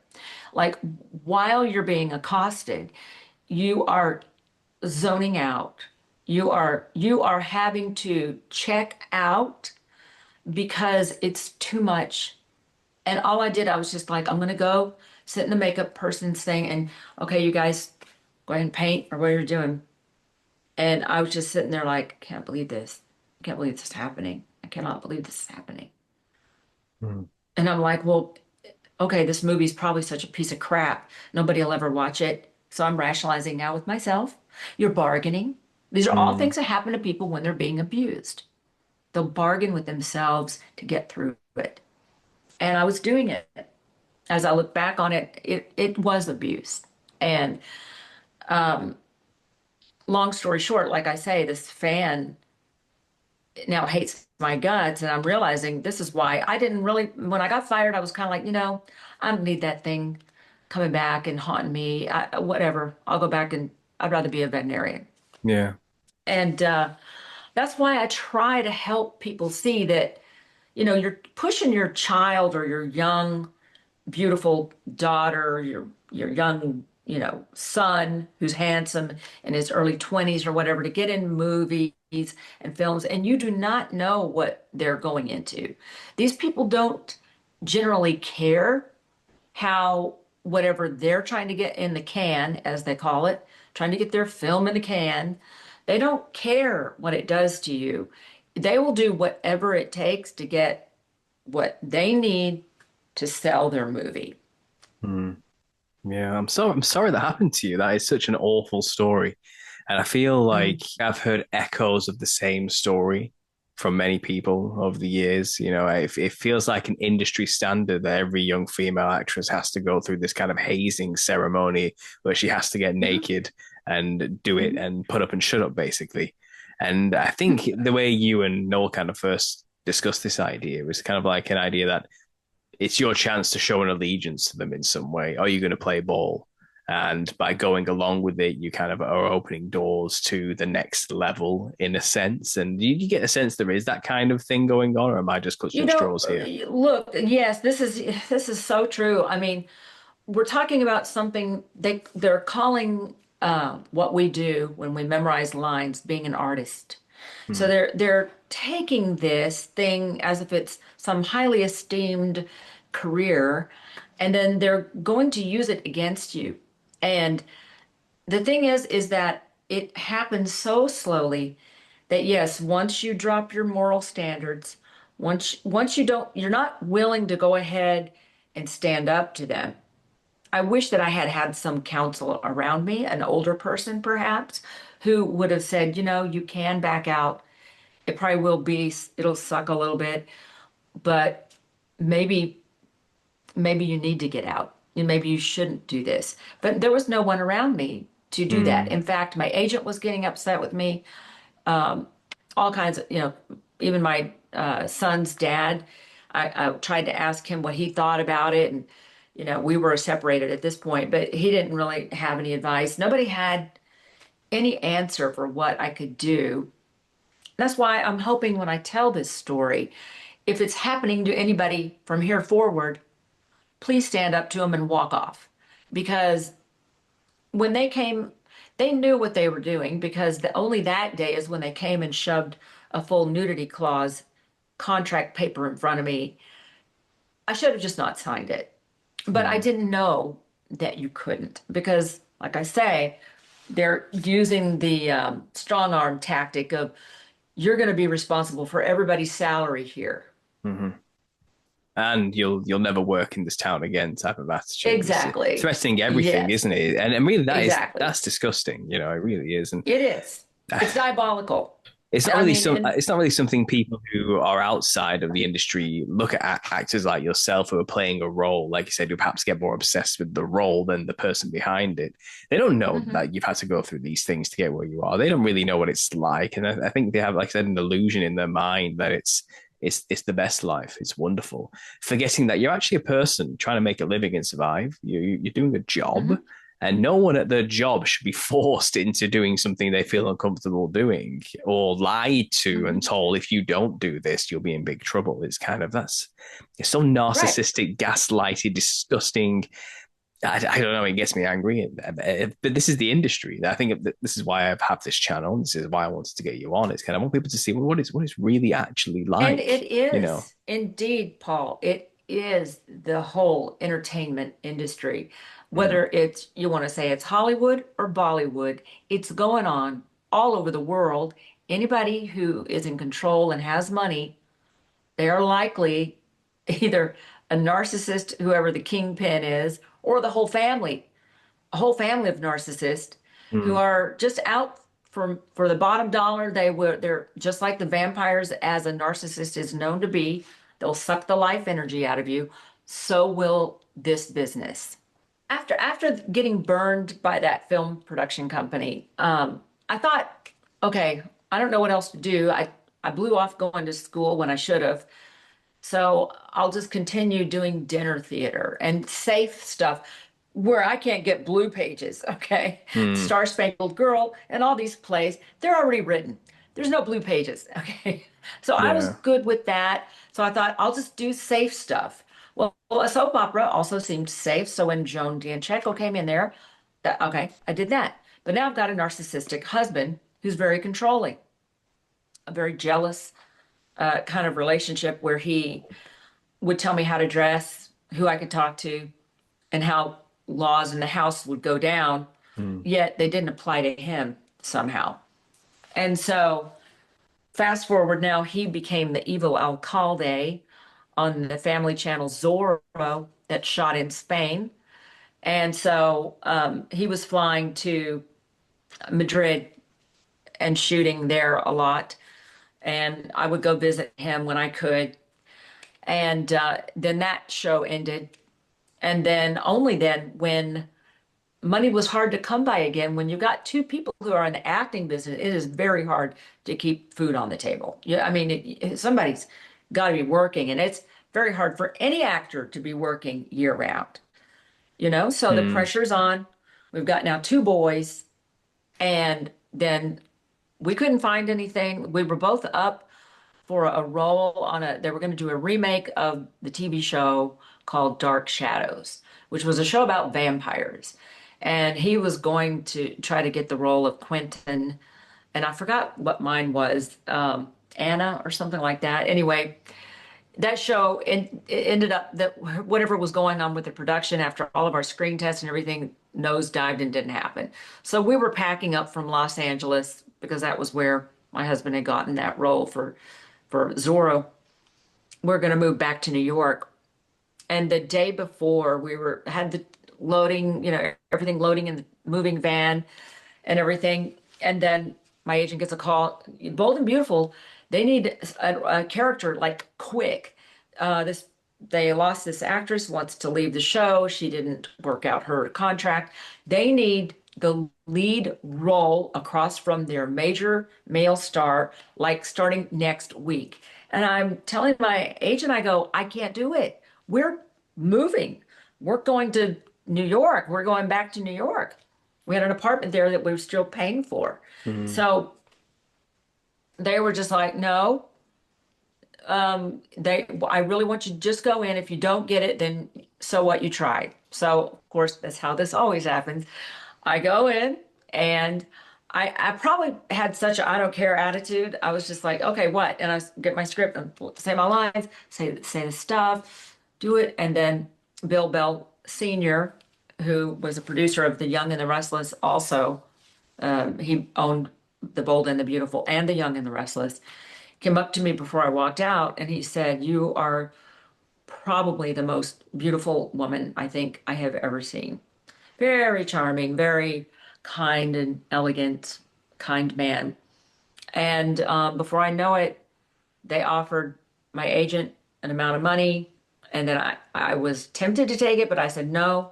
Like while you're being accosted, you are zoning out. You are having to check out because it's too much. And all I did, I was just like, I'm gonna go sit in the makeup person's thing and okay, you guys go ahead and paint or what you're doing. And I was just sitting there like, can't believe this. I can't believe this is happening. I cannot believe this is happening. Mm. And I'm like, well, okay, this movie's probably such a piece of crap. Nobody will ever watch it. So I'm rationalizing now with myself. You're bargaining. These are all Mm. things that happen to people when they're being abused. They'll bargain with themselves to get through it. And I was doing it. As I look back on it, it was abuse. And um, long story short, like I say, this fan now hates my guts. And I'm realizing this is why I didn't really, when I got fired, I was kind of like, I don't need that thing coming back and haunting me. Whatever. I'll go back and I'd rather be a veterinarian. Yeah. And that's why I try to help people see that, you're pushing your child or your young, beautiful daughter, your young, son who's handsome in his early 20s or whatever to get in movies and films, and you do not know what they're going into. These people don't generally care how whatever they're trying to get in the can, as they call it, trying to get their film in the can, they don't care what it does to you. They will do whatever it takes to get what they need to sell their movie. Mm. Yeah. I'm sorry that happened to you. That is such an awful story. And I feel like Mm. I've heard echoes of the same story from many people over the years. It feels like an industry standard that every young female actress has to go through this kind of hazing ceremony where she has to get Mhm, naked and do it mhm. and put up and shut up, basically. And I think the way you and Noel kind of first discussed this idea was kind of like an idea that it's your chance to show an allegiance to them in some way. Are you going to play ball? And by going along with it, you kind of are opening doors to the next level in a sense. And you get a sense there is that kind of thing going on, or am I just You clutching know, straws here? look, yes, this is so true. I mean, we're talking about something they're calling what we do when we memorize lines being an artist. So Hmm. they're taking this thing as if it's some highly esteemed career, and then they're going to use it against you. And the thing is that it happens so slowly that yes, once you drop your moral standards, once you're not willing to go ahead and stand up to them. I wish that I had had some counsel around me, an older person perhaps, who would have said, you can back out. It probably will be, it'll suck a little bit, but maybe, maybe you need to get out. Maybe you shouldn't do this. But there was no one around me to do that. Hmm. In fact, my agent was getting upset with me. All kinds of, even my son's dad, I tried to ask him what he thought about it. And, we were separated at this point, but he didn't really have any advice. Nobody had any answer for what I could do. That's why I'm hoping when I tell this story, if it's happening to anybody from here forward, please stand up to them and walk off. Because when they came, they knew what they were doing because only that day is when they came and shoved a full nudity clause contract paper in front of me. I should have just not signed it. But I Hmm. didn't know that you couldn't because, like I say, they're using the strong arm tactic of you're going to be responsible for everybody's salary here. Hmm. And you'll never work in this town again type of attitude. It's Exactly. threatening everything, Yes, isn't it? And really exactly. that's disgusting. It really is. And It is. It's diabolical. I mean, and it's not really something people who are outside of the industry look at actors like yourself who are playing a role, like you said, who perhaps get more obsessed with the role than the person behind it. They don't know mhm, that you've had to go through these things to get where you are. They don't really know what it's like. And I think they have, like I said, an illusion in their mind that it's the best life. It's wonderful. Forgetting that you're actually a person trying to make a living and survive. You're doing a job, mhm, and no one at their job should be forced into doing something they feel uncomfortable doing or lied to and mhm. told if you don't do this, you'll be in big trouble. It's kind of it's so Right. narcissistic, gaslighted, disgusting. I don't know. It gets me angry. But this is the industry. I think this is why I've had this channel. This is why I wanted to get you on. It's kind of I want people to see what is really actually And like. it You know. is indeed, Paul. It is the whole entertainment industry. Mm, Whether it's, you want to say it's Hollywood or Bollywood, it's going on all over the world. Anybody who is in control and has money, they are likely either a narcissist, whoever the kingpin is, or the whole family, a whole family of narcissists who mm, are just out for the bottom dollar. They're just like the vampires as a narcissist is known to be. They'll suck the life energy out of you. So will this business. After getting burned by that film production company, I thought, okay, I don't know what else to do. I blew off going to school when I should have. So I'll just continue doing dinner theater and safe stuff where I can't get blue pages. Okay. mm, Star Spangled Girl and all these plays, they're already written. There's no blue pages. Okay. So I was yeah. good with that. So I thought I'll just do safe stuff. Well, a soap opera also seemed safe. So when Joan D'Ancheco came in there, okay, I did that. But now I've got a narcissistic husband who's very controlling, a very jealous kind of relationship where he would tell me how to dress, who I could talk to, and how laws in the house would go down, Mm, yet they didn't apply to him somehow. And so, fast forward now, he became the evil alcalde on the family channel Zorro that shot in Spain. And so he was flying to Madrid and shooting there a lot. and I would go visit him when I could. And then that show ended. And then only then, when money was hard to come by again, when you've got two people who are in the acting business, it is very hard to keep food on the table. Yeah, I mean, somebody's got to be working, and it's very hard for any actor to be working year round, you know? So the Mm. pressure's on. We've got now two boys, and then we couldn't find anything. We were both up for a role on they were going to do a remake of the TV show called Dark Shadows, which was a show about vampires. And he was going to try to get the role of Quentin, and I forgot what mine was, Anna or something like that. Anyway, that show it ended up that whatever was going on with the production after all of our screen tests and everything nosedived and didn't happen. So we were packing up from Los Angeles because that was where my husband had gotten that role for Zorro. We're going to move back to New York. And the day before, had the loading, everything loading in the moving van and everything. And then my agent gets a call, Bold and Beautiful, they need a character like quick. This They lost this actress, wants to leave the show. She didn't work out her contract. They need the lead role across from their major male star, like starting next week. And I'm telling my agent, I go, I can't do it. We're moving. We're going to New York. We're going back to New York. We had an apartment there that we were still paying for. Mm. So they were just like, no, I really want you to just go in. If you don't get it, then so what, you tried. So of course, that's how this always happens. I go in, and I probably had such a I don't care attitude. I was just like, okay, what? And I get my script and say my lines, say the stuff, do it. And then Bill Bell Sr., who was a producer of The Young and the Restless, also, he owned The Bold and the Beautiful and The Young and the Restless, came up to me before I walked out, and he said, "You are probably the most beautiful woman I think I have ever seen. Very charming, very kind and elegant, kind man." And before I know it, they offered my agent an amount of money. And then I was tempted to take it, but I said no.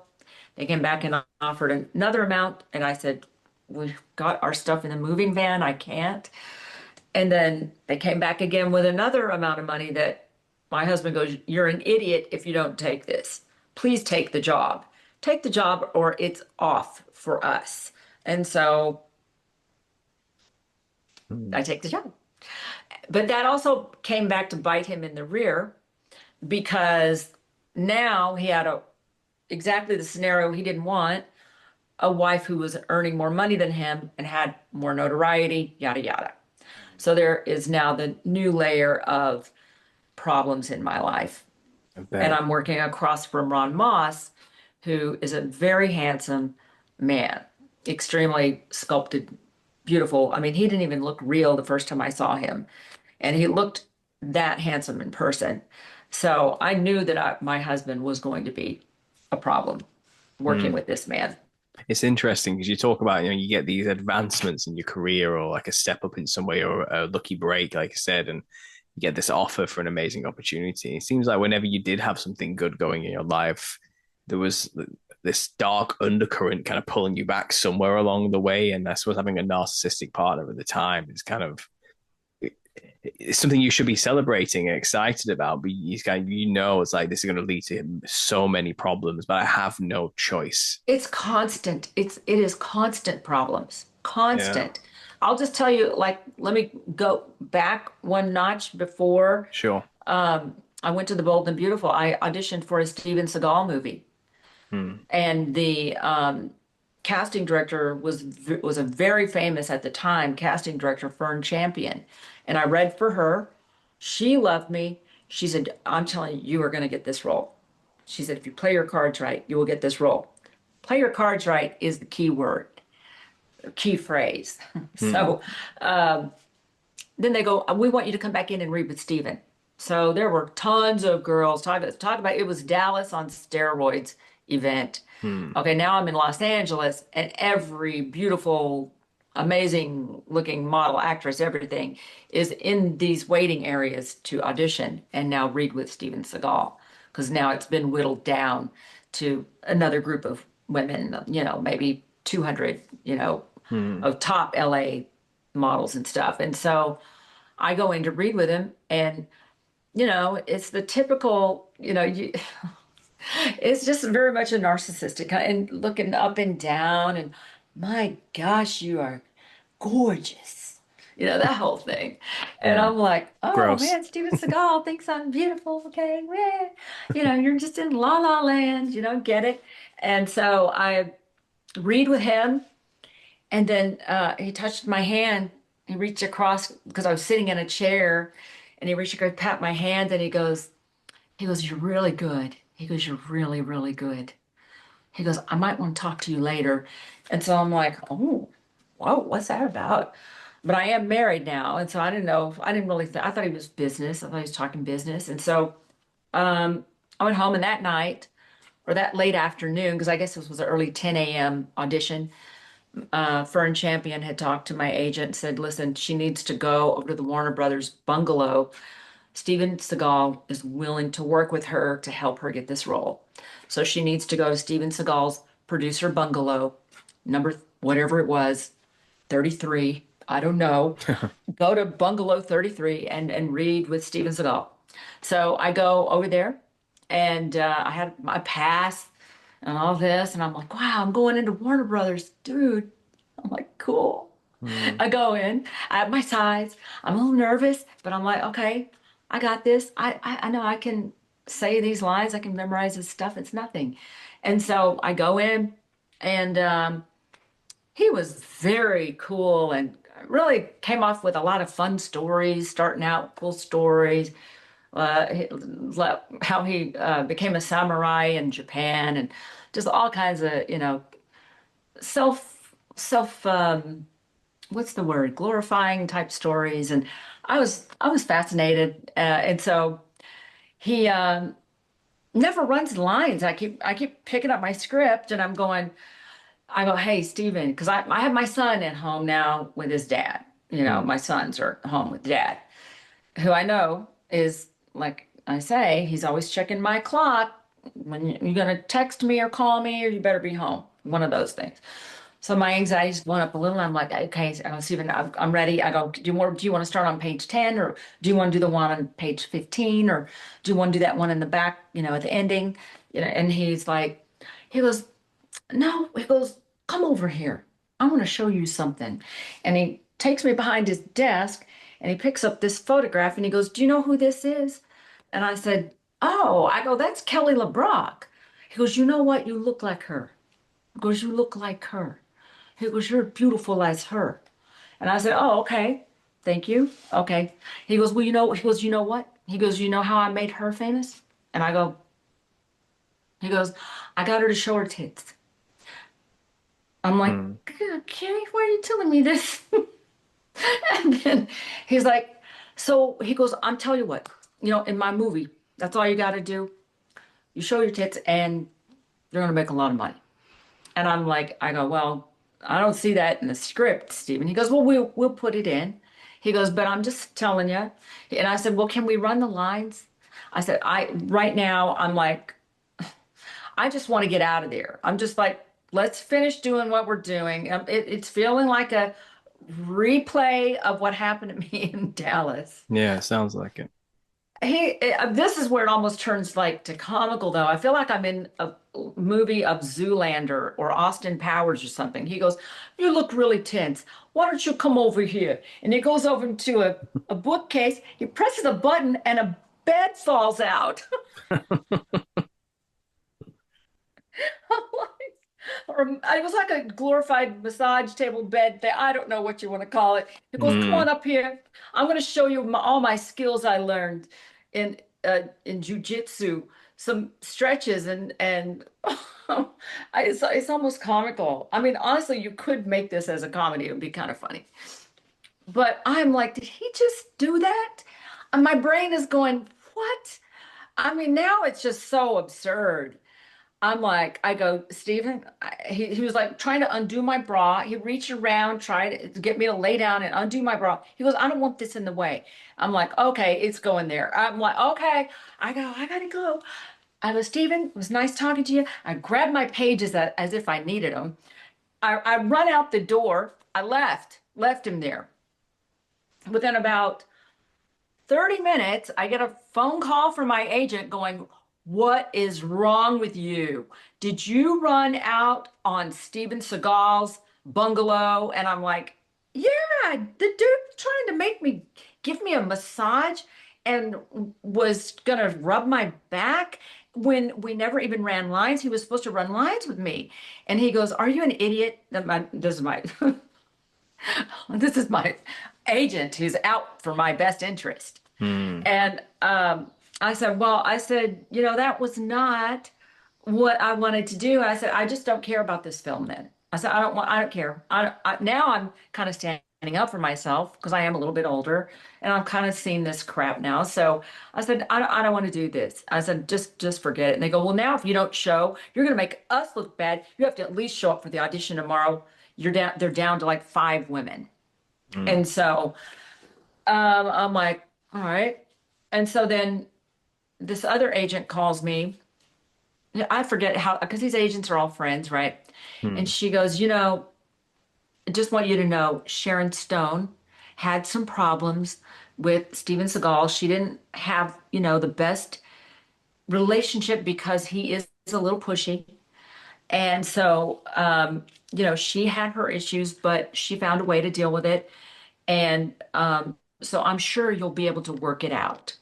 They came back and offered another amount. And I said, we've got our stuff in the moving van. I can't. And then they came back again with another amount of money that my husband goes, "You're an idiot if you don't take this. Please take the job. Take the job or it's off for us." And so I Mm. take the job. But that also came back to bite him in the rear, because now he had exactly the scenario he didn't want, a wife who was earning more money than him and had more notoriety, yada, yada. So there is now the new layer of problems in my life. I And bet. I'm working across from Ron Moss, who is a very handsome man, extremely sculpted, beautiful. I mean, he didn't even look real the first time I saw him, and he looked that handsome in person. So I knew that my husband was going to be a problem working Mm. with this man. It's interesting because you talk about, you get these advancements in your career or like a step up in some way or a lucky break, like I said, and you get this offer for an amazing opportunity. It seems like whenever you did have something good going in your life, there was this dark undercurrent kind of pulling you back somewhere along the way. And I suppose having a narcissistic partner at the time is kind of it's something you should be celebrating and excited about, but it's like this is going to lead to so many problems, but I have no choice. It's constant. It is constant problems. Yeah, Constant. I'll just tell you, like, let me go back one notch before sure. I went to the Bold and Beautiful. I auditioned for a Steven Seagal movie, Hmm. and the casting director was a very famous at the time casting director, Fern Champion. And I read for her. She loved me. She said, "I'm telling you, you are going to get this role." She said, "If you play your cards right, you will get this role." Play your cards right is the key word, key phrase. Hmm. So then they go, "We want you to come back in and read with Steven." So there were tons of girls talk about it was Dallas on steroids event. Hmm. Okay, now I'm in Los Angeles, and every beautiful amazing looking model, actress, everything, is in these waiting areas to audition and now read with Steven Seagal. Because now it's been whittled down to another group of women, maybe 200, Hmm. of top LA models and stuff. And so I go in to read with him, and, it's the typical, it's just very much a narcissistic and looking up and down, and my gosh, you are gorgeous. That whole thing. And Yeah. I'm like, oh Gross. man, Steven Seagal thinks I'm beautiful. Okay. Meh. You're just in la la land, get it. And so I read with him. And then he touched my hand. He reached across because I was sitting in a chair, and he reached across, pat my hand, and he goes, you're really good. He goes, you're really, really good. He goes, I might want to talk to you later. And so I'm like, oh, whoa, what's that about? But I am married now. And so I didn't know, I didn't really, I thought he was business. I thought he was talking business. And so I went home, and that night or that late afternoon, because I guess this was an early 10 a.m. audition, Fern Champion had talked to my agent and said, listen, she needs to go over to the Warner Brothers bungalow. Steven Seagal is willing to work with her to help her get this role. So she needs to go to Steven Seagal's producer bungalow, number whatever it was, 33. I don't know. Go to bungalow 33 and read with Steven Seagal. So I go over there, and I had my pass and all this. And I'm like, wow, I'm going into Warner Brothers, dude. I'm like, cool. Hmm. I go in, I have my sides. I'm a little nervous, but I'm like, okay, I got this. I know I can say these lines. I can memorize this stuff. It's nothing. And so I go in, and he was very cool and really came off with a lot of fun stories, starting out cool stories. How he became a samurai in Japan, and just all kinds of, self what's the word, glorifying type stories. And I was fascinated, and so he never runs lines. I keep picking up my script, and I go, hey, Steven, because I have my son at home now with his dad. Hmm. My sons are home with dad, who I know is, like I say, he's always checking my clock. When you're going to text me or call me, or you better be home. One of those things. So my anxiety's going up a little. I'm like, okay, Steven, I'm ready. I go, do you want to start on page 10, or do you want to do the one on page 15, or do you want to do that one in the back, at the ending? And he goes, no, he goes, come over here. I want to show you something. And he takes me behind his desk, and he picks up this photograph, and he goes, do you know who this is? And I said, oh, I go, that's Kelly LeBrock. He goes, you know what? You look like her. He goes, you look like her. He goes, you're beautiful as her. And I said, oh, okay. Thank you. Okay. He goes, well, he goes, you know what? He goes, you know how I made her famous? And I go, he goes, I got her to show her tits. I'm like, Hmm. Carrie, why are you telling me this? And then he's like, so he goes, I'm telling you what, in my movie, that's all you got to do. You show your tits, and you're going to make a lot of money. And I go, well, I don't see that in the script, Stephen. He goes, well, we'll put it in. He goes, but I'm just telling you. And I said, well, can we run the lines? I said, right now, I'm like, I just want to get out of there. I'm just like, let's finish doing what we're doing. It's feeling like a replay of what happened to me in Dallas. Yeah, sounds like it. This is where it almost turns like to comical, though. I feel like I'm in a movie of Zoolander or Austin Powers or something. He goes, you look really tense. Why don't you come over here? And he goes over to a bookcase. He presses a button, and a bed falls out. Or it was like a glorified massage table bed thing. I don't know what you want to call it. He goes, come Hmm. on up here. I'm going to show you all my skills I learned in jujitsu, some stretches, and it's almost comical. I mean, honestly, you could make this as a comedy. It would be kind of funny. But I'm like, did he just do that? And my brain is going, what? I mean, now it's just so absurd. I'm like, I go, Stephen, he was like trying to undo my bra. He reached around, tried to get me to lay down and undo my bra. He goes, I don't want this in the way. I'm like, okay, it's going there. I'm like, okay. I go, I gotta go. I go, Stephen, it was nice talking to you. I grabbed my pages as if I needed them. I run out the door. I left him there. Within about 30 minutes, I get a phone call from my agent going, what is wrong with you? Did you run out on Steven Seagal's bungalow? And I'm like, yeah, the dude trying to make me give me a massage and was gonna rub my back when we never even ran lines. He was supposed to run lines with me. And he goes, are you an idiot? This is my this is my agent who's out for my best interest. Hmm. And I said, well, I said, that was not what I wanted to do. I said, I just don't care about this film then. I said, I don't care. Now I'm kind of standing up for myself because I am a little bit older and I'm kind of seeing this crap now. So I said, I don't want to do this. I said, just forget it. And they go, well, now if you don't show, you're going to make us look bad. You have to at least show up for the audition tomorrow. They're down to like 5 women. Hmm. And so I'm like, all right. And so then this other agent calls me. I forget how, because these agents are all friends, right? And Hmm. she goes, I just want you to know Sharon Stone had some problems with Steven Seagal. She didn't have, the best relationship because he is a little pushy. And so, she had her issues, but she found a way to deal with it. And so I'm sure you'll be able to work it out.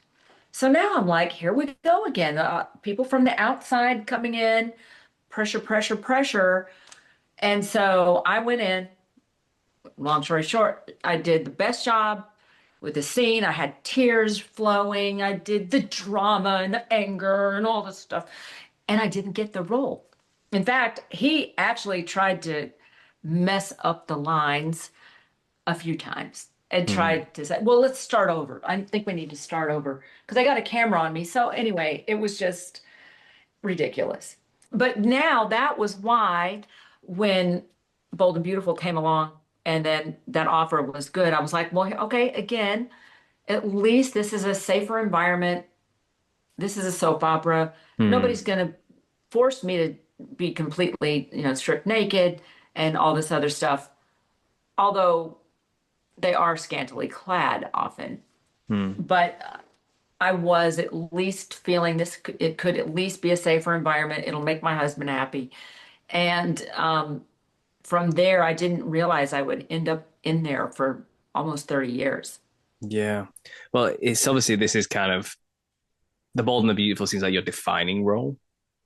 So now I'm like, here we go again. People from the outside coming in, pressure, pressure, pressure. And so I went in, long story short, I did the best job with the scene. I had tears flowing. I did the drama and the anger and all this stuff. And I didn't get the role. In fact, he actually tried to mess up the lines a few times and Hmm. tried to say, well, let's start over. I think we need to start over because I got a camera on me. So anyway, it was just ridiculous. But now that was why when Bold and Beautiful came along and then that offer was good, I was like, well, okay, again, at least this is a safer environment. This is a soap opera. Hmm. Nobody's going to force me to be completely, stripped naked and all this other stuff. Although they are scantily clad often. Hmm. But I was at least feeling it could at least be a safer environment. It'll make my husband happy. And from there, I didn't realize I would end up in there for almost 30 years. Yeah. Well, it's obviously this is kind of the Bold and the Beautiful seems like your defining role.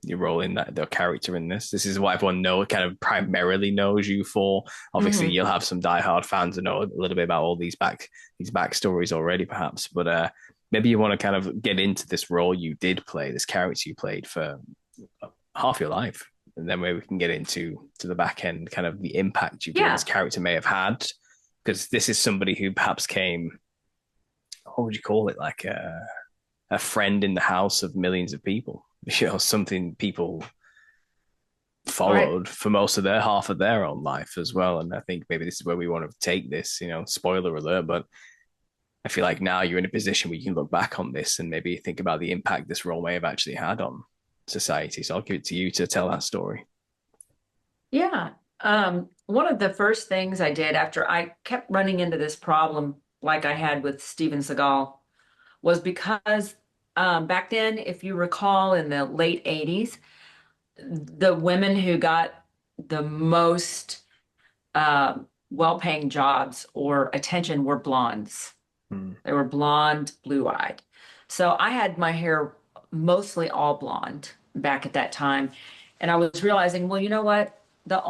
Your role in that, the character in this. This is what everyone kind of primarily knows you for. Obviously, Hmm. you'll have some diehard fans that know a little bit about all these backstories already, perhaps. But maybe you want to kind of get into this role you did play, this character you played for half your life, and then maybe we can get into the back end, kind of the impact you feel this Yeah. character may have had, because this is somebody who perhaps came, what would you call it, like a friend in the house of millions of people. Something people Right. followed for most of their half of their own life as well. And I think maybe this is where we want to take this, spoiler alert, but I feel like now you're in a position where you can look back on this and maybe think about the impact this role may have actually had on society. So I'll give it to you to tell that story. Yeah. One of the first things I did after I kept running into this problem, like I had with Steven Seagal, was because back then, if you recall, in the late 80s, the women who got the most well-paying jobs or attention were blondes. Hmm. They were blonde, blue-eyed. So I had my hair mostly all blonde back at that time. And I was realizing, well, you know what? The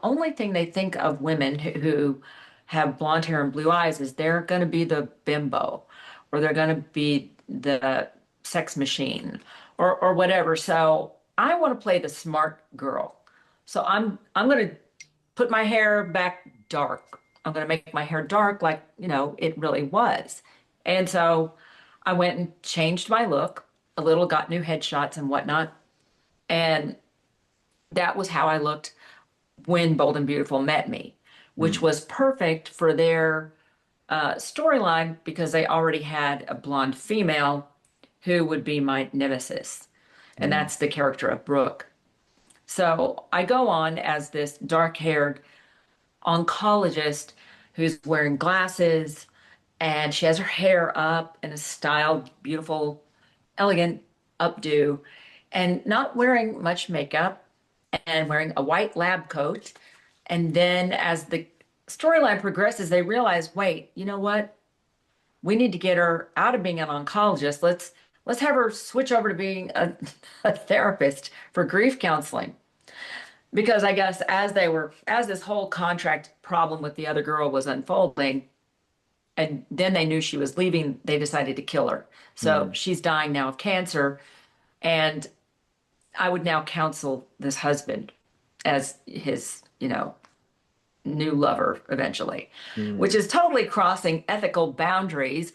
only thing they think of women who have blonde hair and blue eyes is they're going to be the bimbo or they're going to be the sex machine or whatever. So I want to play the smart girl. So I'm going to put my hair back dark. I'm going to make my hair dark like, it really was. And so I went and changed my look a little, got new headshots and whatnot. And That was how I looked when Bold and Beautiful met me, which Mm, was perfect for their storyline because they already had a blonde female who would be my nemesis. And mm, that's the character of Brooke. So I go on as this dark-haired oncologist who's wearing glasses and she has her hair up in a styled, beautiful, elegant updo and not wearing much makeup and wearing a white lab coat. And then as the storyline progresses, they realize, wait, you know what? We need to get her out of being an oncologist. Let's have her switch over to being a therapist for grief counseling. Because I guess as this whole contract problem with the other girl was unfolding, and then they knew she was leaving, they decided to kill her. So mm, she's dying now of cancer, and I would now counsel this husband as his, new lover eventually, which mm, is totally crossing ethical boundaries.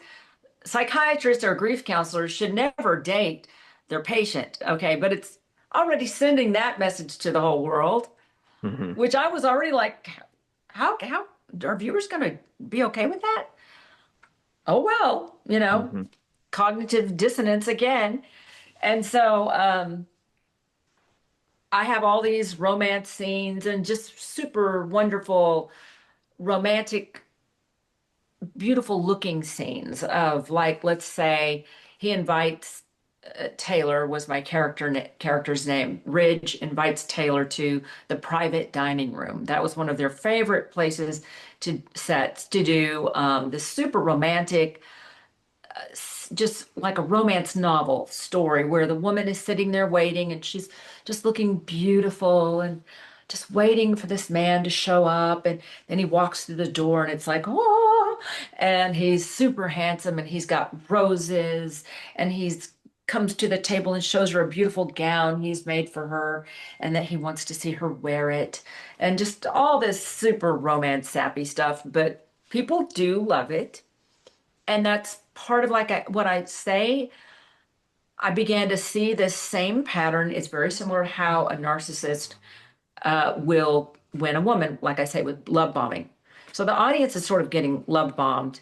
Psychiatrists or grief counselors should never date their patient, okay? But it's already sending that message to the whole world, mhm, which I was already like, how are viewers going to be okay with that? Oh well, mhm, cognitive dissonance again. And so I have all these romance scenes and just super wonderful, romantic, beautiful looking scenes of like, let's say he invites Taylor was my character's name. Ridge invites Taylor to the private dining room. That was one of their favorite places to sets to do this super romantic, just like a romance novel story where the woman is sitting there waiting and she's just looking beautiful and just waiting for this man to show up. And then he walks through the door and it's like, oh, and he's super handsome and he's got roses and he's comes to the table and shows her a beautiful gown he's made for her and that he wants to see her wear it and just all this super romance sappy stuff. But people do love it, and that's part of like what I say. I began to see this same pattern. It's very similar to how a narcissist will win a woman, like I say, with love bombing. So the audience is sort of getting love bombed.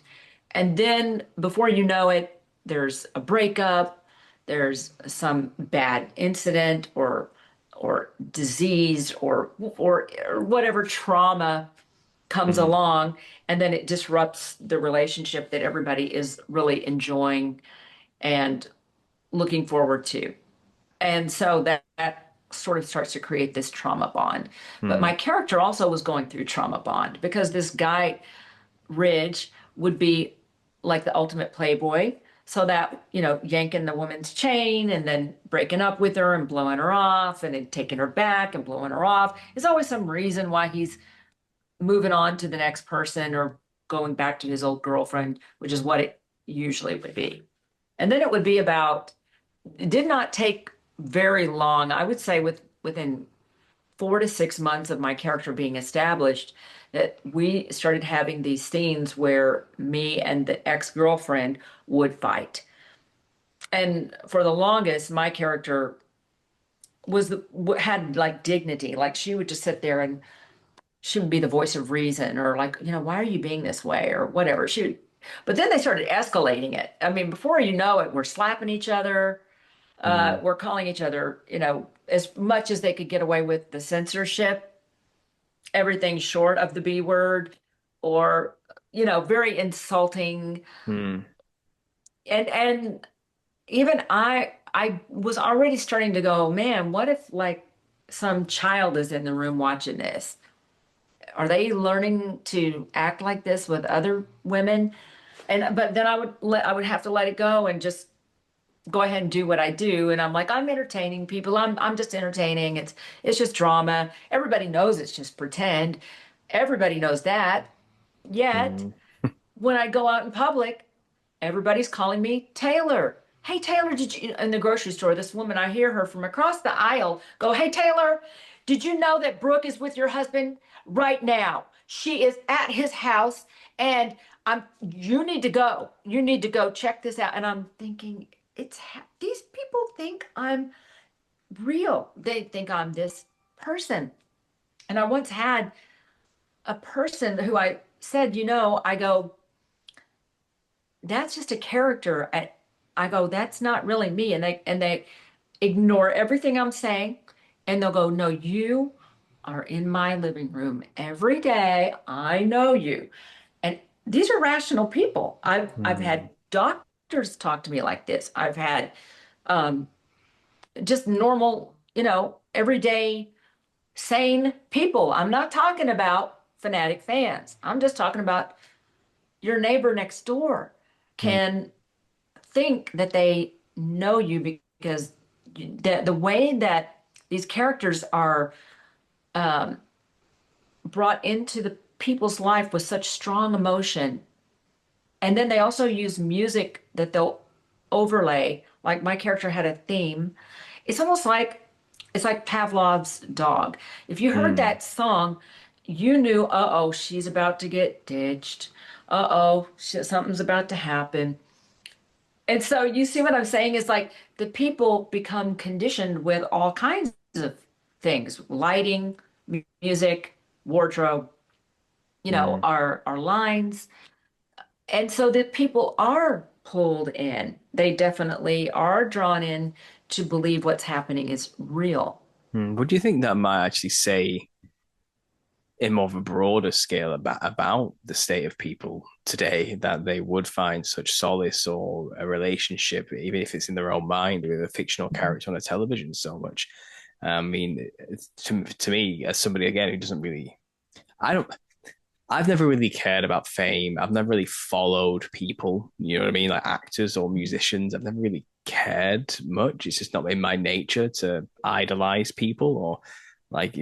And then before you know it, there's a breakup, there's some bad incident or disease or whatever trauma comes mhm, along, and then it disrupts the relationship that everybody is really enjoying and looking forward to. And so that sort of starts to create this trauma bond. But my mm, character also was going through trauma bond because this guy, Ridge, would be like the ultimate playboy. So that, yanking the woman's chain and then breaking up with her and blowing her off and then taking her back and blowing her off. There's always some reason why he's moving on to the next person or going back to his old girlfriend, which is what it usually would be. And then it would be about, it did not take very long. I would say within 4 to 6 months of my character being established, that we started having these scenes where me and the ex-girlfriend would fight. And for the longest, my character had like dignity. Like she would just sit there and she would be the voice of reason or like, why are you being this way or whatever. But then they started escalating it. I mean, before you know it, we're slapping each other. mm, We're calling each other, as much as they could get away with the censorship, everything short of the B word or, very insulting. mm, And even I was already starting to go, man, what if like some child is in the room watching this? Are they learning to act like this with other women? And but then I would have to let it go and just go ahead and do what I do. And I'm like, I'm entertaining people. I'm just entertaining. It's just drama. Everybody knows it's just pretend. Everybody knows that. Yet mm, when I go out in public, everybody's calling me Taylor. Hey, Taylor, did you, in the grocery store, this woman, I hear her from across the aisle go, hey, Taylor, did you know that Brooke is with your husband right now? She is at his house and you need to go. You need to go check this out. And I'm thinking, these people think I'm real. They think I'm this person. And I once had a person who I said, I go, that's just a character. I go, that's not really me. And they ignore everything I'm saying. And they'll go, no, you are in my living room every day. I know you. And these are rational people. I've Mm. had doctors talk to me like this. I've had um, just normal, everyday sane people. I'm not talking about fanatic fans. I'm just talking about your neighbor next door Mm. can think that they know you because the way that these characters are um, brought into the people's life with such strong emotion. And then they also use music that they'll overlay. Like my character had a theme. It's almost like it's like Pavlov's dog. If you heard Mm. that song, you knew, uh-oh, she's about to get ditched. Uh-oh, something's about to happen. And so you see what I'm saying is like the people become conditioned with all kinds of things, lighting, music, wardrobe, Mm. our lines. And so that people are pulled in. They definitely are drawn in to believe what's happening is real. Mm. What do you think that might actually say in more of a broader scale about the state of people today, that they would find such solace or a relationship, even if it's in their own mind, with a fictional character on a television so much? I mean, to me, as somebody again who doesn't really, I don't, I've never really cared about fame. I've never really followed people, you know what I mean, like actors or musicians. I've never really cared much. It's just not in my nature to idolize people, or like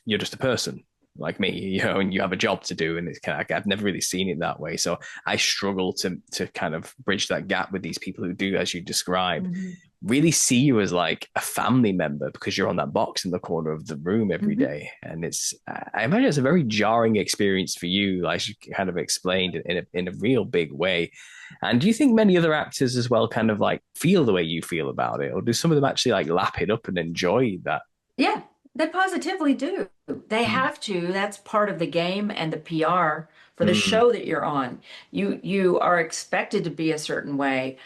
you're just a person like me, and you have a job to do, and it's kind of, I've never really seen it that way. So I struggle to kind of bridge that gap with these people who do, as you describe, Mhm. really see you as like a family member because you're on that box in the corner of the room every Mhm. day. And it's, I imagine it's a very jarring experience for you, like you kind of explained in a real big way. And do you think many other actors as well kind of like feel the way you feel about it? Or do some of them actually like lap it up and enjoy that? Yeah, they positively do. They Mm. have to. That's part of the game and the PR for the Mm. show that you're on. You are expected to be a certain way.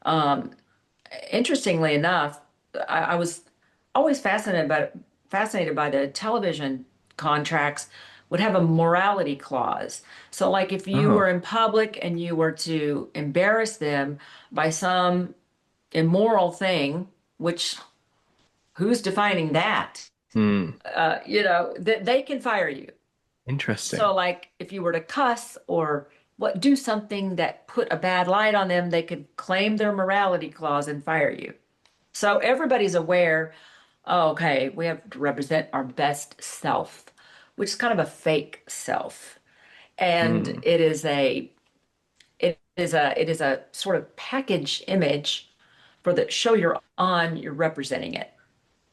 Um, Interestingly enough, I was always fascinated by the television contracts would have a morality clause. So like if you Oh. were in public and you were to embarrass them by some immoral thing, which who's defining that? Mm. That they can fire you. Interesting. So like if you were to cuss or do something that put a bad light on them, they could claim their morality clause and fire you. So everybody's aware, oh, okay, we have to represent our best self, which is kind of a fake self. And Mm. it is a sort of package image for the show you're on, you're representing it.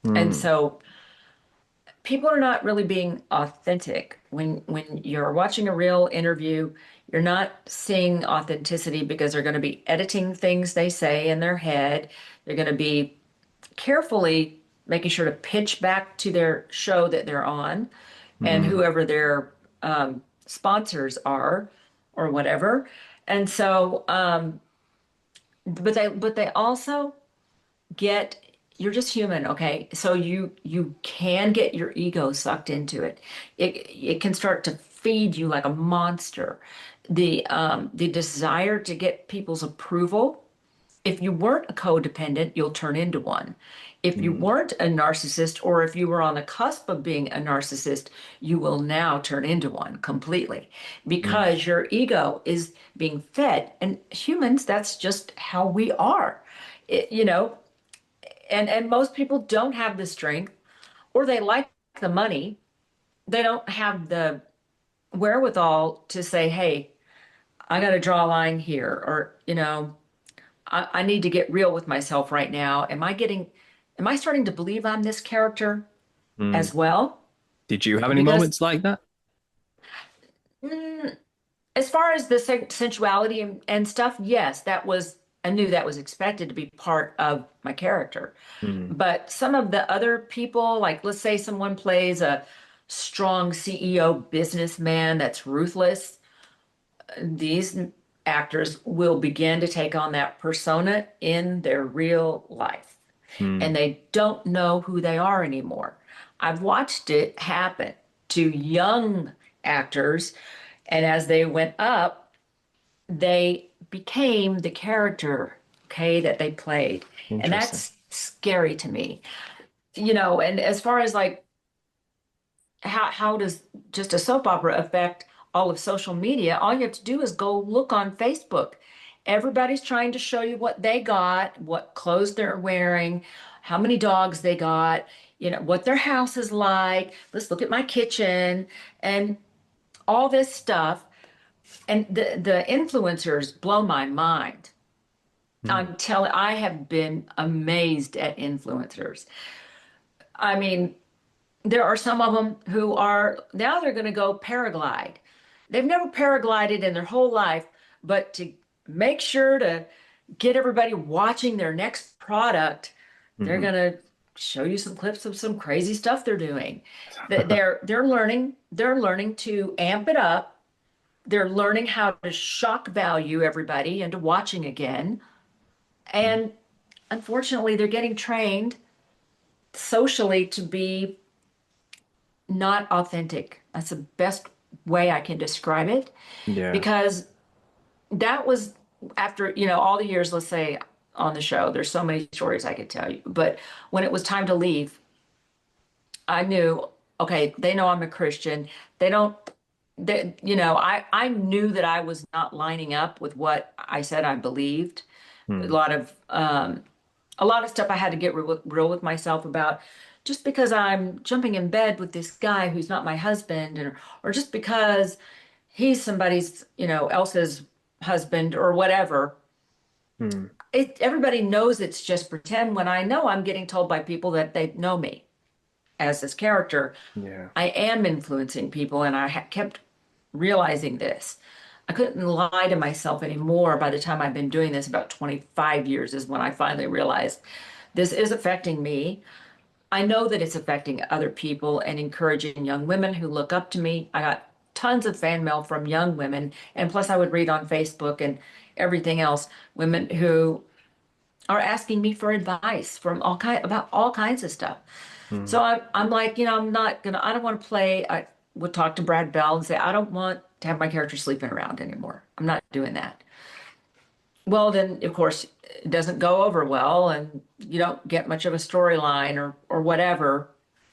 And Mm. so people are not really being authentic. When you're watching a real interview, you're not seeing authenticity because they're going to be editing things they say in their head. They're going to be carefully making sure to pitch back to their show that they're on and Mm. whoever their sponsors are or whatever. And so, but they also get you're just human, okay? So you can get your ego sucked into it. It can start to feed you like a monster. The desire to get people's approval. If you weren't a codependent, you'll turn into one. If you Mm. weren't a narcissist, or if you were on the cusp of being a narcissist, you will now turn into one completely Mm. because your ego is being fed. And humans, that's just how we are. And most people don't have the strength, or they like the money. They don't have the wherewithal to say, hey, I got to draw a line here, or, I need to get real with myself right now. Am I starting to believe I'm this character Mm. as well? Did you have any Because moments like that? mm, as far as the sensuality and stuff, yes, that was I knew that was expected to be part of my character. Mm. But some of the other people, like let's say someone plays a strong CEO businessman that's ruthless, these actors will begin to take on that persona in their real life, and Mm. they don't know who they are anymore. I've watched it happen to young actors, and as they went up, they became the character, okay, that they played. And Interesting. that's scary to me. And as far as like how does just a soap opera affect all of social media? All you have to do is go look on Facebook. Everybody's trying to show you what they got, what clothes they're wearing, how many dogs they got, what their house is like. Let's look at my kitchen and all this stuff. And the influencers blow my mind. Mm. I have been amazed at influencers. I mean, there are some of them who are now they're going to go paraglide. They've never paraglided in their whole life, but to make sure to get everybody watching their next product, they're Hmm. going to show you some clips of some crazy stuff they're doing. They're learning to amp it up. They're learning how to shock value everybody into watching again. And unfortunately, they're getting trained socially to be not authentic. That's the best way I can describe it Yeah. because that was after, all the years, let's say on the show, there's so many stories I could tell you. But when it was time to leave, I knew, okay, they know I'm a Christian. They don't, I knew that I was not lining up with what I said I believed. A Mm. lot of, um, a lot of stuff I had to get real with myself about just because I'm jumping in bed with this guy who's not my husband, or just because he's somebody's, else's husband or whatever. Mm. Everybody knows it's just pretend when I know I'm getting told by people that they know me as this character. Yeah. I am influencing people, and I kept realizing this. I couldn't lie to myself anymore. By the time I've been doing this, about 25 years is when I finally realized this is affecting me. I know that it's affecting other people and encouraging young women who look up to me. I got tons of fan mail from young women, and plus I would read on Facebook and everything else, women who are asking me for advice from about all kinds of stuff. Mm. So I'm like, I don't want to play. I would talk to Brad Bell and say, I don't want to have my character sleeping around anymore. I'm not doing that. Well, then, of course, it doesn't go over well, and you don't get much of a storyline or whatever,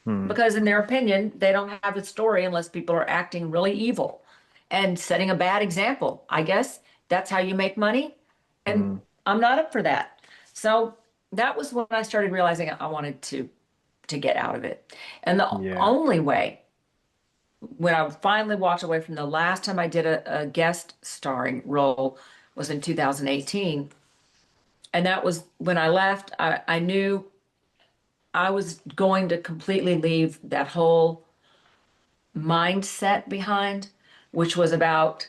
Mm. because in their opinion, they don't have a story unless people are acting really evil and setting a bad example. I guess that's how you make money, and Mm. I'm not up for that. So that was when I started realizing I wanted to get out of it. And the Yeah. only way, when I finally walked away from the last time I did a guest starring role, was in 2018. And that was when I left. I knew I was going to completely leave that whole mindset behind, which was about,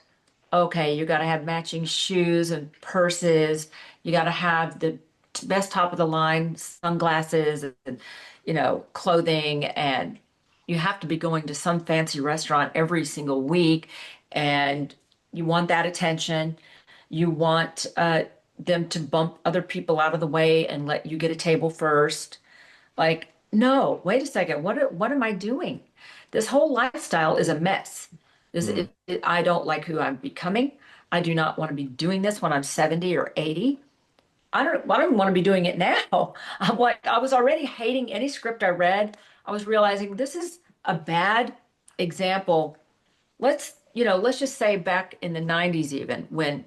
okay, you got to have matching shoes and purses. You got to have the best top of the line sunglasses and, clothing. And you have to be going to some fancy restaurant every single week. And you want that attention. You want them to bump other people out of the way and let you get a table first. Like, no, wait a second. What am I doing? This whole lifestyle is a mess. Mm. I don't like who I'm becoming. I do not want to be doing this when I'm 70 or 80. I don't want to be doing it now. I'm like, I was already hating any script I read. I was realizing this is a bad example. Let's just say back in the 90s, even when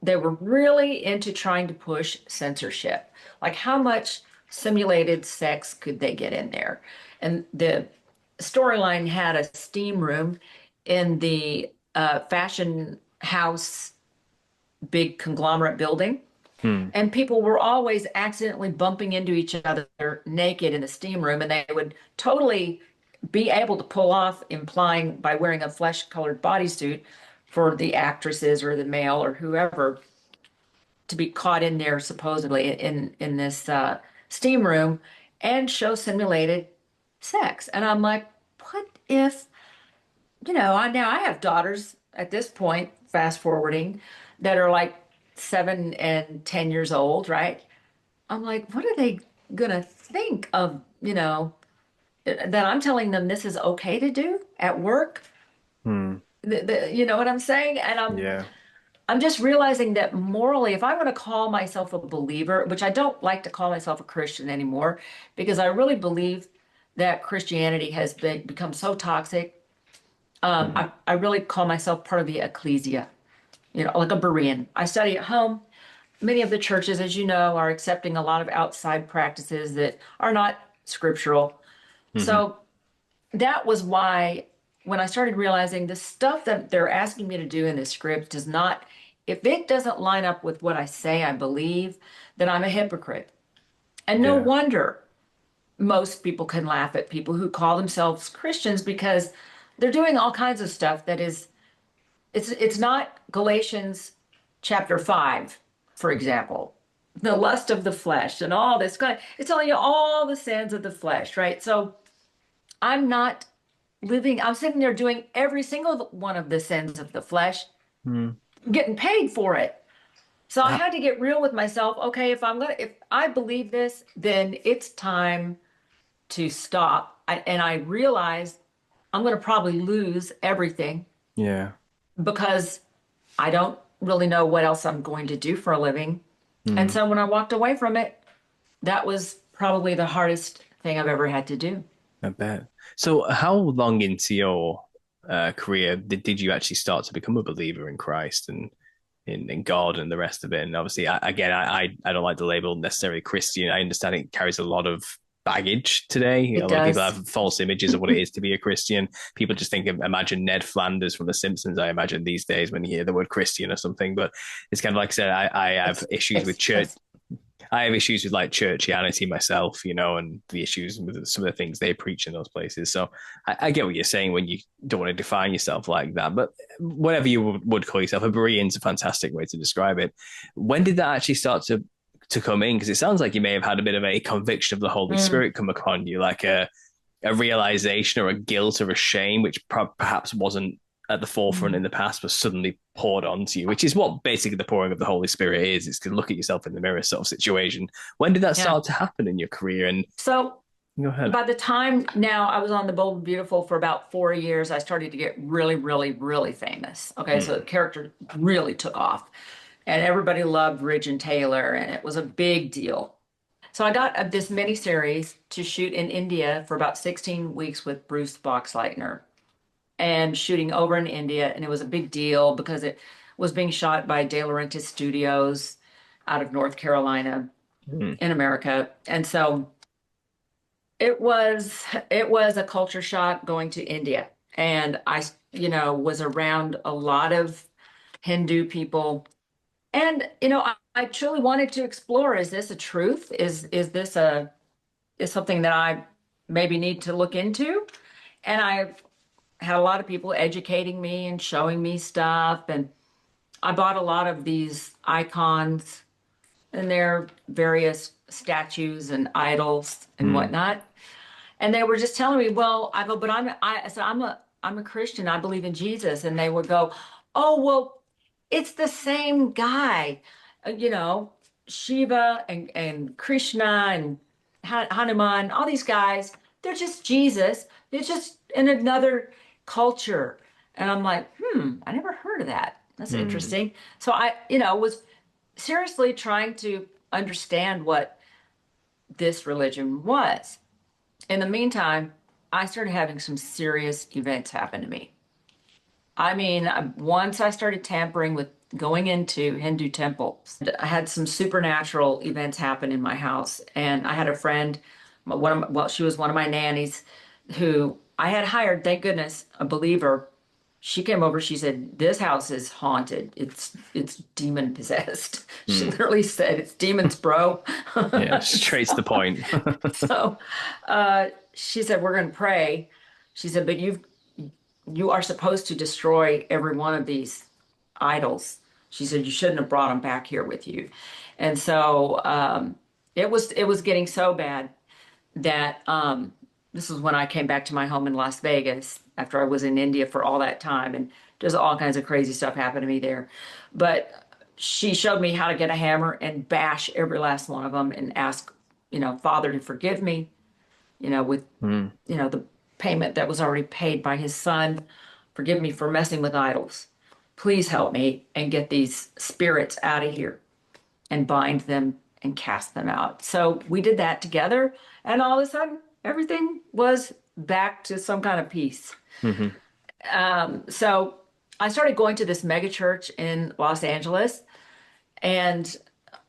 they were really into trying to push censorship. Like, how much simulated sex could they get in there? And the storyline had a steam room in the fashion house, big conglomerate building. Mm. And people were always accidentally bumping into each other naked in the steam room, and they would totally be able to pull off implying by wearing a flesh colored bodysuit for the actresses or the male or whoever. to be caught in there supposedly in this steam room and show simulated sex. And I'm like, what if, I have daughters at this point, fast forwarding, that are like 7 and 10 years old, right? I'm like, what are they gonna think of, that I'm telling them this is okay to do at work? Hmm. You know what I'm saying? And Yeah. I'm just realizing that morally, if I want to call myself a believer, which I don't like to call myself a Christian anymore, because I really believe that Christianity has become so toxic. Hmm. I really call myself part of the ecclesia, like a Berean. I study at home. Many of the churches, as you know, are accepting a lot of outside practices that are not scriptural. Hmm. So that was why when I started realizing the stuff that they're asking me to do in this script does not, if it doesn't line up with what I say I believe, then I'm a hypocrite. And no Yeah. wonder most people can laugh at people who call themselves Christians because they're doing all kinds of stuff that is, it's not Galatians chapter 5, for example. The lust of the flesh and all this kind of, it's telling you all the sins of the flesh, right? So I'm not I'm sitting there doing every single one of the sins of the flesh, Hmm. getting paid for it. So I Ha- had to get real with myself. Okay, if I believe this, then it's time to stop. And I realized I'm going to probably lose everything yeah. because I don't really know what else I'm going to do for a living. And Hmm. so when I walked away from it, that was probably the hardest thing I've ever had to do. I bet. So, how long into your career did you actually start to become a believer in Christ and in God and the rest of it? And obviously, I don't like the label necessarily Christian. I understand it carries a lot of baggage today. A It lot of people does. have false images of what it is to be a Christian. People just imagine Ned Flanders from The Simpsons. I imagine these days when you hear the word Christian or something. But it's kind of like I said, I have issues with church. It's I have issues with like churchianity myself, and the issues with some of the things they preach in those places. So I get what you're saying when you don't want to define yourself like that. But whatever you would call yourself, a Berean's a fantastic way to describe it. When did that actually start to come in? Because it sounds like you may have had a bit of a conviction of the Holy mm, Spirit come upon you, like a realization or a guilt or a shame, which perhaps wasn't at the forefront mm, in the past, was suddenly poured onto you, which is what basically the pouring of the Holy Spirit is. It's to look at yourself in the mirror sort of situation. When did that yeah. start to happen in your career? And So go ahead. by the time now I was on The Bold and Beautiful for about 4 years, I started to get really, really, really famous. Okay, so the Mm, character really took off, and everybody loved Ridge and Taylor, and it was a big deal. So I got this mini series to shoot in India for about 16 weeks with Bruce Boxleitner, and shooting over in India, and it was a big deal because it was being shot by De Laurentiis Studios out of North Carolina mm, in America, and so. It was a culture shock going to India. And I, was around a lot of Hindu people. And, I truly wanted to explore, is this a truth? Is this is something that I maybe need to look into? And I had a lot of people educating me and showing me stuff. And I bought a lot of these icons and their various statues and idols and mm, whatnot. And they were just telling me, well, I go, but I said, I'm a Christian. I believe in Jesus. And they would go, oh, well, it's the same guy, you know, Shiva and Krishna and Hanuman, all these guys, they're just Jesus. They're just in another culture. And I'm like, I never heard of that. That's mm. interesting. So I, was seriously trying to understand what this religion was. In the meantime, I started having some serious events happen to me. I mean, once I started tampering with going into Hindu temples, I had some supernatural events happen in my house. And I had a friend, well, she was one of my nannies who I had hired, thank goodness, a believer. She came over, she said, "This house is haunted. It's demon possessed." She Mm. literally said, "It's demons, bro." Yeah, straight to the point. So she said, "We're going to pray." She said, "But you are supposed to destroy every one of these idols." She said, you shouldn't have brought him back here with you. And so it was getting so bad that this was when I came back to my home in Las Vegas after I was in India for all that time, and just all kinds of crazy stuff happened to me there. But she showed me how to get a hammer and bash every last one of them and ask, Father to forgive me, with, Mm. the payment that was already paid by his son. Forgive me for messing with idols. Please help me and get these spirits out of here and bind them and cast them out. So we did that together, and all of a sudden, everything was back to some kind of peace. Hmm. So I started going to this mega church in Los Angeles, and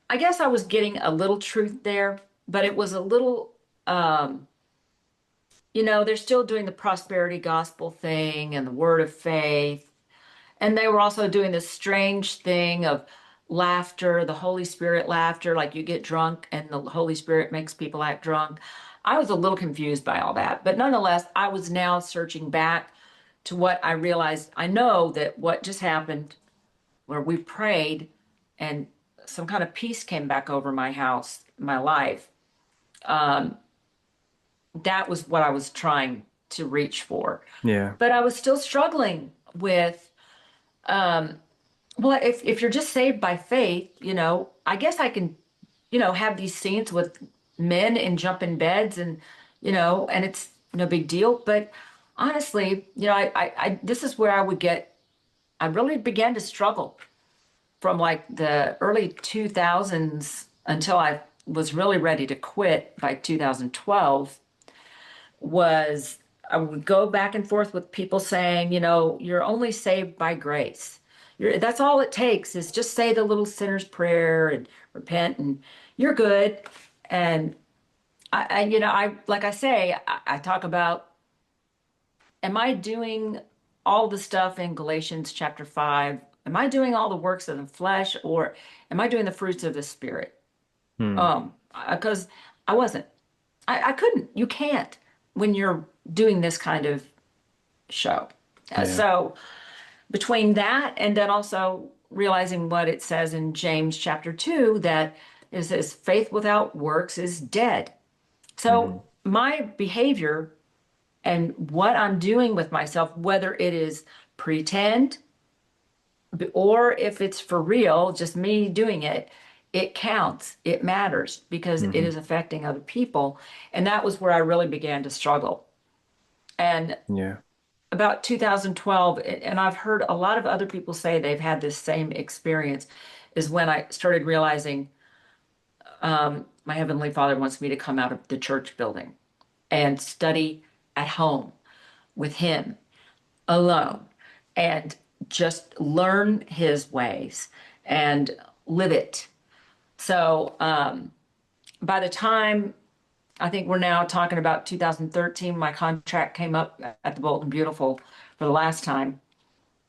I guess I was getting a little truth there, but it was a little, they're still doing the prosperity gospel thing and the word of faith. And they were also doing this strange thing of laughter, the Holy Spirit laughter, like you get drunk and the Holy Spirit makes people act drunk. I was a little confused by all that. But nonetheless, I was now searching back to what I realized. I know that what just happened, where we prayed and some kind of peace came back over my house, my life. That was what I was trying to reach for. Yeah. But I was still struggling with well, if you're just saved by faith, I guess I can, have these scenes with men and jump in beds and it's no big deal. But honestly, this is where I really began to struggle from like the early 2000s until I was really ready to quit by 2012 was I would go back and forth with people saying, you're only saved by grace. That's all it takes is just say the little sinner's prayer and repent and you're good. And like I say, I talk about, am I doing all the stuff in Galatians chapter 5? Am I doing all the works of the flesh or am I doing the fruits of the spirit? Mm. Because I wasn't. I couldn't. You can't when you're doing this kind of show. Yeah. So between that and then also realizing what it says in James chapter 2, that it says faith without works is dead. Hmm. So my behavior and what I'm doing with myself, whether it is pretend or if it's for real, just me doing it, it counts. It matters because it Hmm. is affecting other people. And that was where I really began to struggle. And Yeah. about 2012, and I've heard a lot of other people say they've had this same experience, is when I started realizing my Heavenly Father wants me to come out of the church building and study at home with Him alone and just learn His ways and live it. So by the time I think we're now talking about 2013, my contract came up at the Bold and Beautiful for the last time.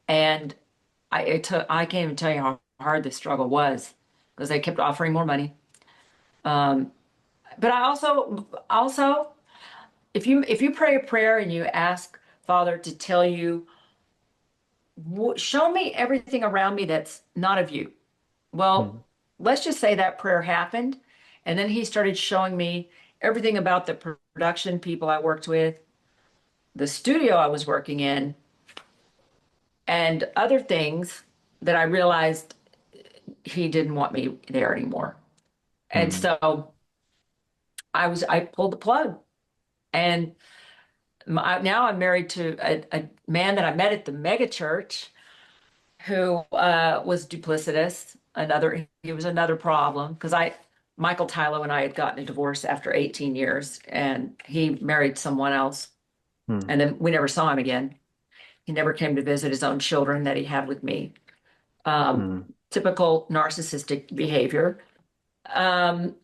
And I can't even tell you how hard the struggle was because they kept offering more money. But I also if you pray a prayer and you ask Father to tell you, show me everything around me that's not of you. Well, Mm. let's just say that prayer happened, and then he started showing me everything about the production people I worked with, the studio I was working in, and other things that I realized he didn't want me there anymore. And Mm. so I pulled the plug. And now I'm married to a man that I met at the mega church who was duplicitous. He was another problem because Michael Tylo and I had gotten a divorce after 18 years, and he married someone else. Mm. And then we never saw him again. He never came to visit his own children that he had with me. Um, Mm. Typical narcissistic behavior. Um,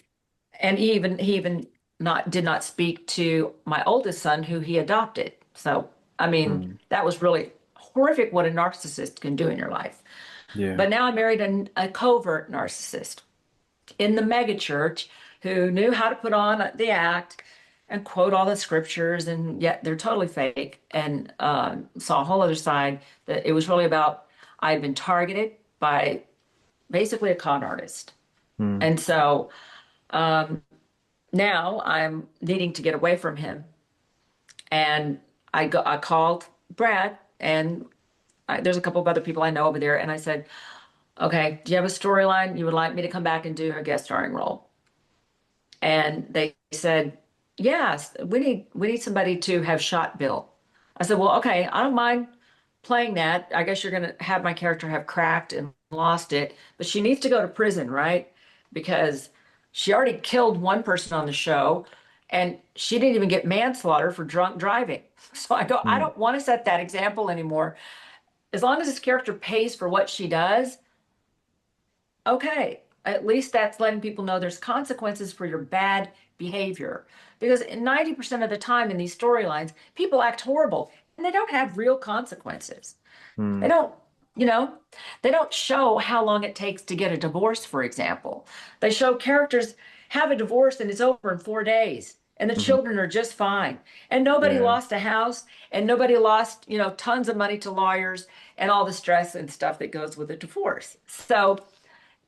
and he even not did not speak to my oldest son who he adopted. So I mean Mm. that was really horrific what a narcissist can do in your life. Yeah. But now I married a covert narcissist in the megachurch who knew how to put on the act and quote all the scriptures, and yet they're totally fake. And saw a whole other side that it was really about. I had been targeted by basically a con artist. Mm. And so um, now I'm needing to get away from him. And I called Brad, and there's a couple of other people I know over there. And I said, okay, do you have a storyline you would like me to come back and do a guest starring role? And they said, yes, we need somebody to have shot Bill. I said, well, okay, I don't mind playing that. I guess you're going to have my character have cracked and lost it, but she needs to go to prison, right? Because she already killed one person on the show, and she didn't even get manslaughter for drunk driving. So I go, I Mm. don't want to set that example anymore. As long as this character pays for what she does, okay, at least that's letting people know there's consequences for your bad behavior. Because 90% of the time in these storylines, people act horrible and they don't have real consequences. They Mm. don't, you know, they don't show how long it takes to get a divorce, for example. They show characters have a divorce and it's over in 4 days. And the Mhm. children are just fine. And nobody Yeah. lost a house and nobody lost, tons of money to lawyers and all the stress and stuff that goes with a divorce. So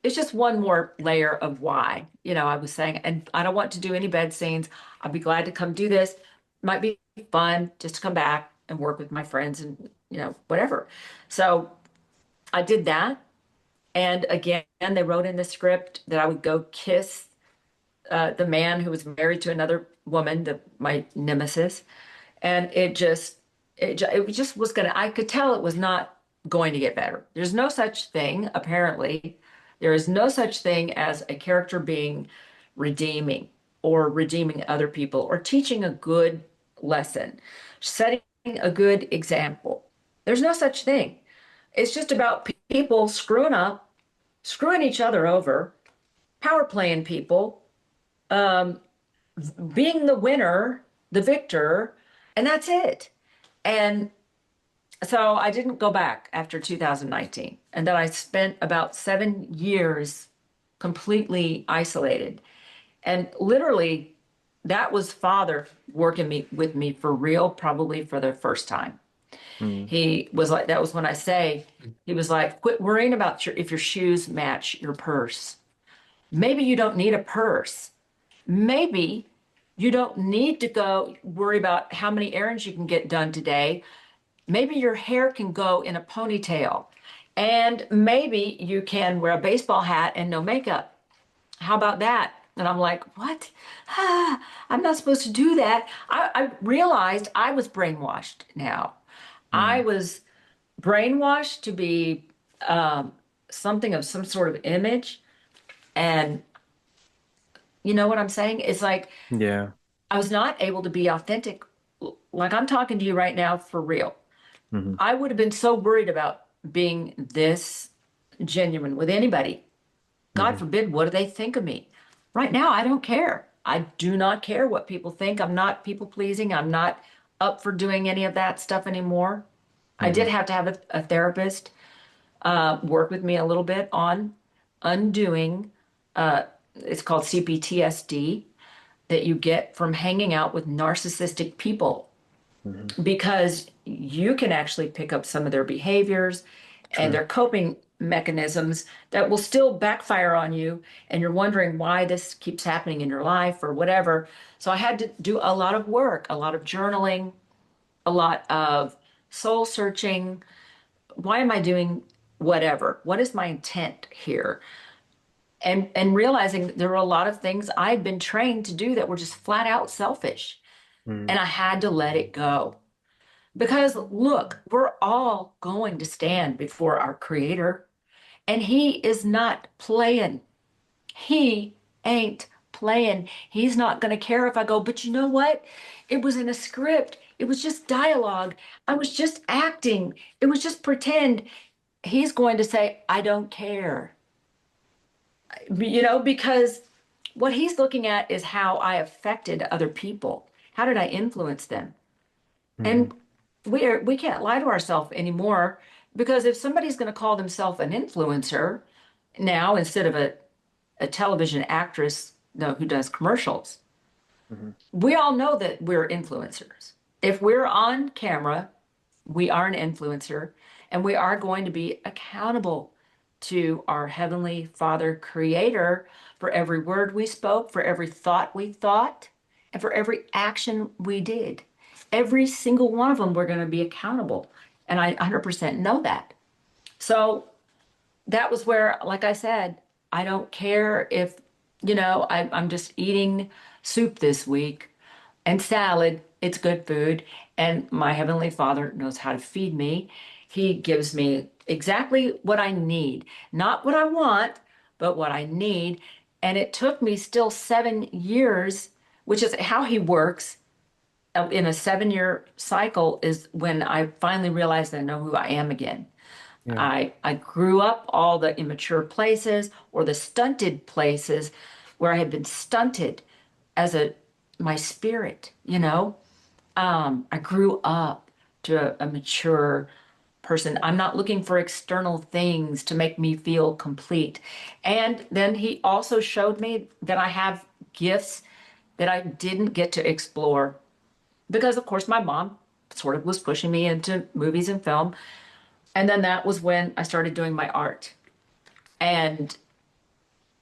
it's just one more layer of why, I was saying, and I don't want to do any bed scenes. I'd be glad to come do this. Might be fun just to come back and work with my friends and, whatever. So I did that. And again, they wrote in the script that I would go kiss the man who was married to another woman, my nemesis. And it just was gonna, I could tell it was not going to get better. There's no such thing, apparently. There is no such thing as a character being redeeming or redeeming other people or teaching a good lesson, setting a good example. There's no such thing. It's just about people screwing up, screwing each other over, power playing people, um, being the winner, the victor, and that's it. And so I didn't go back after 2019. And then I spent about 7 years completely isolated. And literally, that was father working with me for real, probably for the first time. Mm. He was like, that was when I say, he was like, quit worrying about if your shoes match your purse. Maybe you don't need a purse. Maybe you don't need to go worry about how many errands you can get done today. Maybe your hair can go in a ponytail. And maybe you can wear a baseball hat and no makeup. How about that? And I'm like, what? I'm not supposed to do that. I realized I was brainwashed now. I Mm. was brainwashed to be something of some sort of image. And you know what I'm saying? It's like Yeah. I was not able to be authentic. Like I'm talking to you right now for real. Mhm. I would have been so worried about being this genuine with anybody. God Mhm. forbid, what do they think of me? Right now, I don't care. I do not care what people think. I'm not people pleasing. I'm not up for doing any of that stuff anymore. I did Mhm. have to have a therapist work with me a little bit on undoing, uh, it's called CPTSD, that you get from hanging out with narcissistic people Mhm. because you can actually pick up some of their behaviors and True. their coping mechanisms that will still backfire on you. And you're wondering why this keeps happening in your life or whatever. So I had to do a lot of work, a lot of journaling, a lot of soul searching. Why am I doing whatever? What is my intent here? And realizing there were a lot of things I'd been trained to do that were just flat out selfish. Mm. And I had to let it go. Because look, we're all going to stand before our Creator, and He is not playing. He ain't playing. He's not going to care if I go, but you know what? It was in a script. It was just dialogue. I was just acting. It was just pretend. He's going to say, I don't care. Because what He's looking at is how I affected other people. How did I influence them? Mhm. And we can't lie to ourselves anymore because if somebody's going to call themselves an influencer now instead of a television actress, who does commercials, Mhm. we all know that we're influencers. If we're on camera, we are an influencer and we are going to be accountable. to our Heavenly Father Creator for every word we spoke, for every thought we thought, and for every action we did. Every single one of them, we're going to be accountable. And I 100% know that. So that was where, like I said, I don't care if, I'm just eating soup this week and salad. It's good food. And my Heavenly Father knows how to feed me. He gives me exactly what I need, not what I want, but what I need. And it took me still 7 years, which is how He works. In a 7 year cycle is when I finally realized I know who I am again. Yeah. I grew up all the immature places or the stunted places where I had been stunted as my spirit, I grew up to a mature person. I'm not looking for external things to make me feel complete. And then He also showed me that I have gifts that I didn't get to explore because, of course, my mom sort of was pushing me into movies and film. And then that was when I started doing my art. And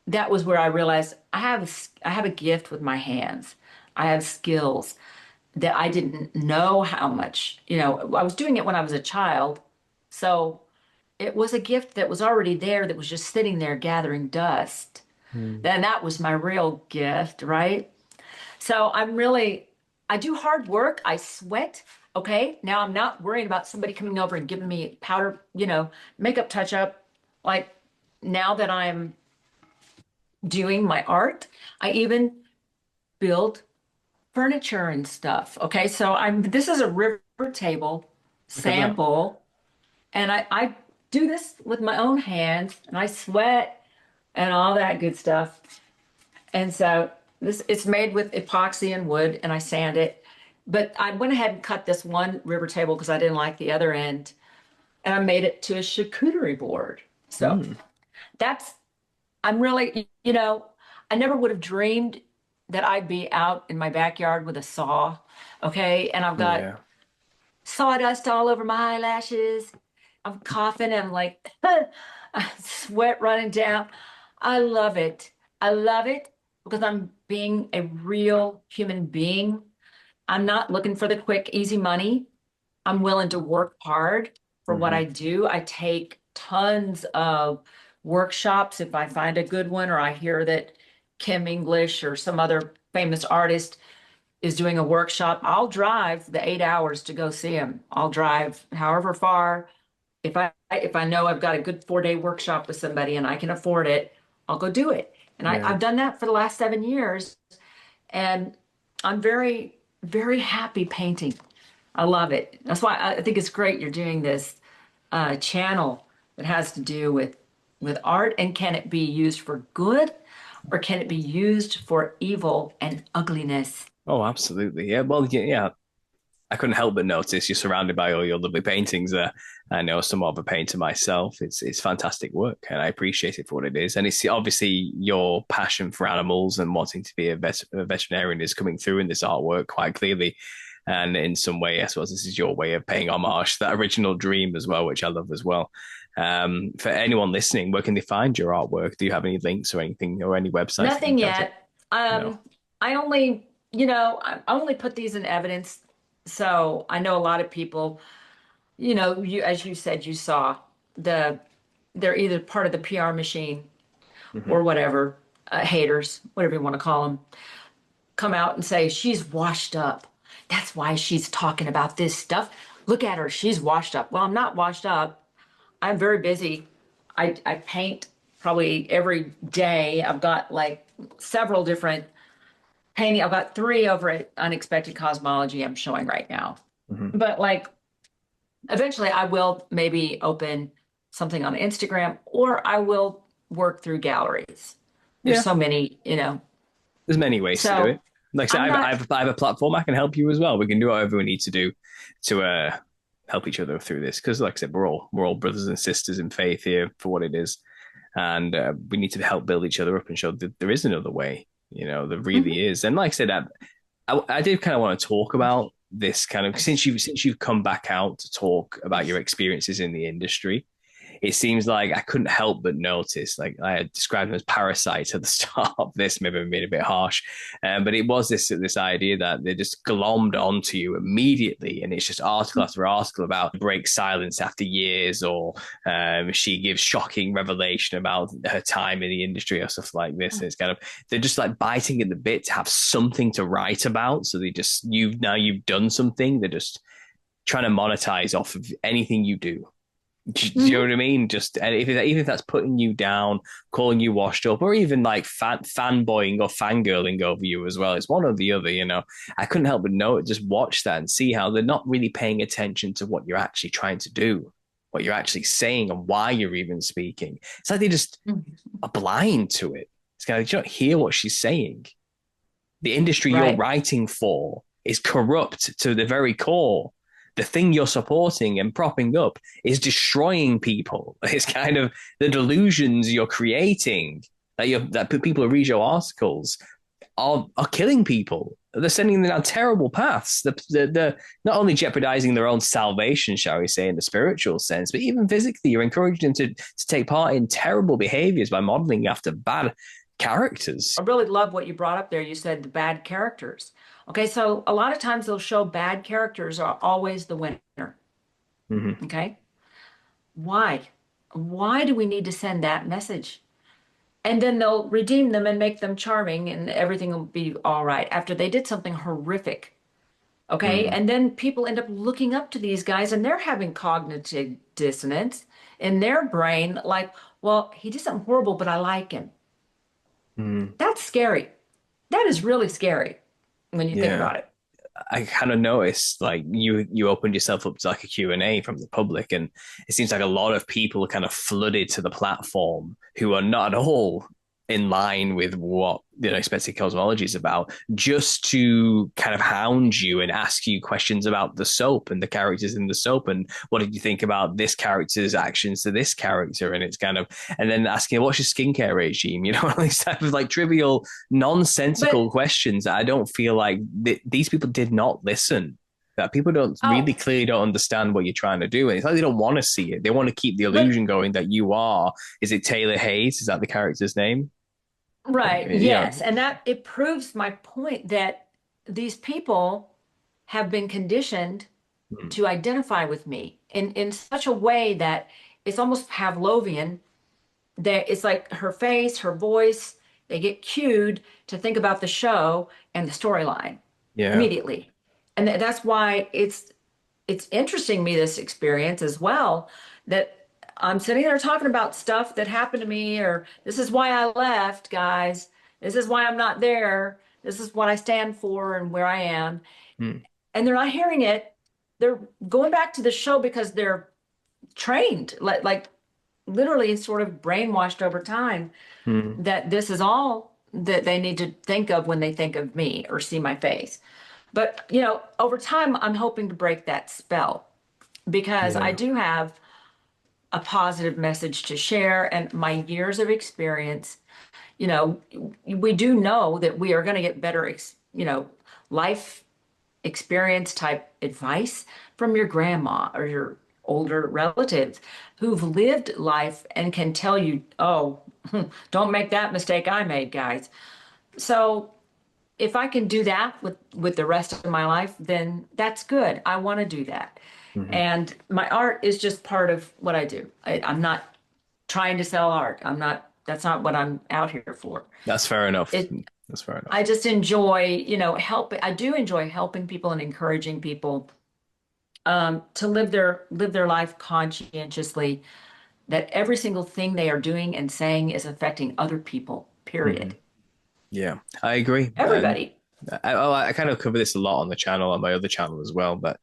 that was where I realized I have a gift with my hands. I have skills that I didn't know how much, I was doing it when I was a child. So it was a gift that was already there that was just sitting there gathering dust. Mm. Then that was my real gift, right? So I do hard work. I sweat. Okay. Now I'm not worried about somebody coming over and giving me powder, makeup touch up. Like now that I'm doing my art, I even build furniture and stuff. Okay. So this is a river table Look at that. sample, and I do this with my own hands, and I sweat and all that good stuff. And so it's made with epoxy and wood, and I sand it. But I went ahead and cut this one river table because I didn't like the other end, and I made it to a charcuterie board. So Mm. that's I'm really, I never would have dreamed that I'd be out in my backyard with a saw. Okay, and I've got Yeah. sawdust all over my eyelashes. I'm coughing and I'm like sweat running down. I love it. I love it because I'm being a real human being. I'm not looking for the quick, easy money. I'm willing to work hard for what Hmm. I do. I take tons of workshops if I find a good one, or I hear that Kim English or some other famous artist is doing a workshop. I'll drive the 8 hours to go see him. I'll drive however far. If I know I've got a good 4 day workshop with somebody and I can afford it, I'll go do it. And Yeah. I've done that for the last 7 years, and I'm very, very happy painting. I love it. That's why I think it's great you're doing this channel that has to do with art, and can it be used for good or can it be used for evil and ugliness? Oh, absolutely. Yeah. Well, yeah, yeah. I couldn't help but notice you're surrounded by all your lovely paintings there. I know somewhat of a painter myself. It's fantastic work, and I appreciate it for what it is. And it's obviously your passion for animals and wanting to be a veterinarian is coming through in this artwork quite clearly. And in some way, I suppose this is your way of paying homage to that original dream as well, which I love as well. For anyone listening, where can they find your artwork? Do you have any links or anything or any websites they can Nothing go to? yet. No. I only, I only put these in evidence. So I know a lot of people, as you said, you saw the, they're either part of the PR machine Hmm. or whatever, haters, whatever you want to call them, come out and say, she's washed up. That's why she's talking about this stuff. Look at her. She's washed up. Well, I'm not washed up. I'm very busy. I paint probably every day. I've got like several different painting. I've got three over at Unexpected Cosmology I'm showing right now. Hmm. But like eventually I will maybe open something on Instagram, or I will work through galleries. There's Yeah. so many, There's many ways to do So it. Like I said, I'm not, I have a platform. I can help you as well. We can do whatever we need to do to help each other through this. Because, like I said, we're all brothers and sisters in faith here for what it is, and we need to help build each other up and show that there is another way. You know, there Mhm. really is. And like I said, I did kind of want to talk about this kind of since you've come back out to talk about your experiences in the industry. it seems like I couldn't help but notice, like I had described them as parasites at the start of this, maybe made a bit harsh, but it was this idea that they just glommed onto you immediately, and it's just article after article about break silence after years, or she gives shocking revelation about her time in the industry or stuff like this. And it's kind of they're just like biting at the bit to have something to write about. So you've done something. They're just trying to monetize off of anything you do. Do you know Mhm. what I mean? Just and even if that's putting you down, calling you washed up, or even like fanboying or fangirling over you as well. It's one or the other, you know. I couldn't help but know it. Just watch that and see how they're not really paying attention to what you're actually trying to do, what you're actually saying, and why you're even speaking. It's like they just are blind to it. It's kind of you don't hear what she's saying. The industry you're Right. writing for is corrupt to the very core. The thing you're supporting and propping up is destroying people. It's kind of the delusions you're creating that people who read your articles are killing people. They're sending them down terrible paths. They're not only jeopardizing their own salvation, shall we say, in the spiritual sense, but even physically, you're encouraging them to take part in terrible behaviors by modeling after bad characters. I really love what you brought up there. You said the bad characters. Okay, so a lot of times they'll show bad characters are always the winner. Mm-hmm. Okay, why? Why do we need to send that message? And then they'll redeem them and make them charming and everything will be all right after they did something horrific. Okay, Mm-hmm. and then people end up looking up to these guys and they're having cognitive dissonance in their brain, like, well, he did something horrible, but I like him. Mm-hmm. That's scary. That is really scary when you think Yeah. about it. I kind of noticed like you opened yourself up to like a Q&A from the public, and it seems like a lot of people are kind of flooded to the platform who are not at all in line with what expected cosmology is about, just to kind of hound you and ask you questions about the soap and the characters in the soap, and what did you think about this character's actions to this character, and it's kind of, and then asking what's your skincare regime, these type of like trivial nonsensical But questions that I don't feel like these people did not listen, that people don't really oh, clearly don't understand what you're trying to do. And it's like they don't want to see it. They want to keep the but illusion going that you are, is it Taylor Hayes? Is that the character's name? right, You know, yes, and that it proves my point that these people have been conditioned mm, to identify with me in such a way that it's almost Pavlovian. That it's like her face, her voice, they get cued to think about the show and the storyline yeah. immediately. And that's why it's interesting me this experience as well that I'm sitting there talking about stuff that happened to me or this is why I left, guys. This is why I'm not there. This is what I stand for and where I am. Mm, And they're not hearing it. They're going back to the show because they're trained, like literally sort of brainwashed over time mm, that this is all that they need to think of when they think of me or see my face. But, over time, I'm hoping to break that spell because I yeah. do have a positive message to share and my years of experience. We do know that we are going to get better, life experience type advice from your grandma or your older relatives who've lived life and can tell you, oh, don't make that mistake I made, guys. So if I can do that with the rest of my life, then that's good. I want to do that. Mhm. And my art is just part of what I do. I'm not trying to sell art. That's not what I'm out here for. That's fair enough. It, That's fair enough. I just enjoy, helping. I do enjoy helping people and encouraging people to live their life conscientiously, that every single thing they are doing and saying is affecting other people, Hmm. period. Yeah, I agree. And Everybody. I kind of cover this a lot on the channel, on my other channel as well, but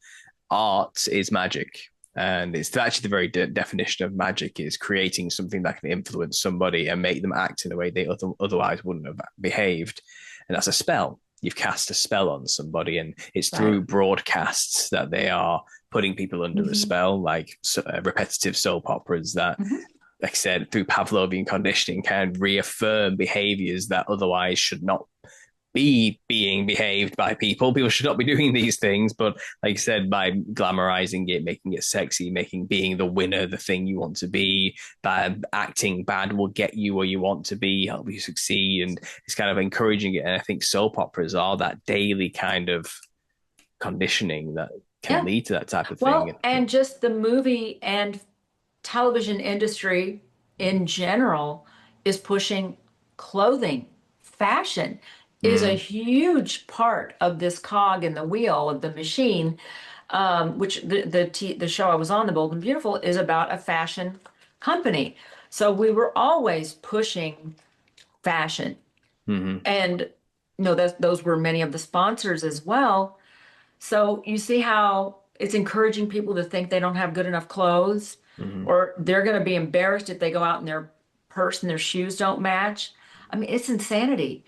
art is magic. And it's actually the very definition of magic is creating something that can influence somebody and make them act in a way they otherwise wouldn't have behaved. And that's a spell. You've cast a spell on somebody, and it's through Right. broadcasts that they are putting people under a Hmm. spell, like repetitive soap operas that, Hmm. like I said, through Pavlovian conditioning, can reaffirm behaviors that otherwise should not be being behaved by people. People should not be doing these things. But like you said, by glamorizing it, making it sexy, making being the winner the thing you want to be, by acting bad will get you where you want to be, help you succeed. And it's kind of encouraging it. And I think soap operas are that daily kind of conditioning that can Yeah. lead to that type of thing. Well, and just the movie and television industry in general is pushing clothing. Fashion is a Mm, huge part of this cog in the wheel of the machine, which the show I was on, The Bold and Beautiful, is about a fashion company. So we were always pushing fashion. mm-hmm, And those were many of the sponsors as well. So you see how it's encouraging people to think they don't have good enough clothes, mm-hmm, or they're going to be embarrassed if they go out and their purse and their shoes don't match. I mean, it's insanity.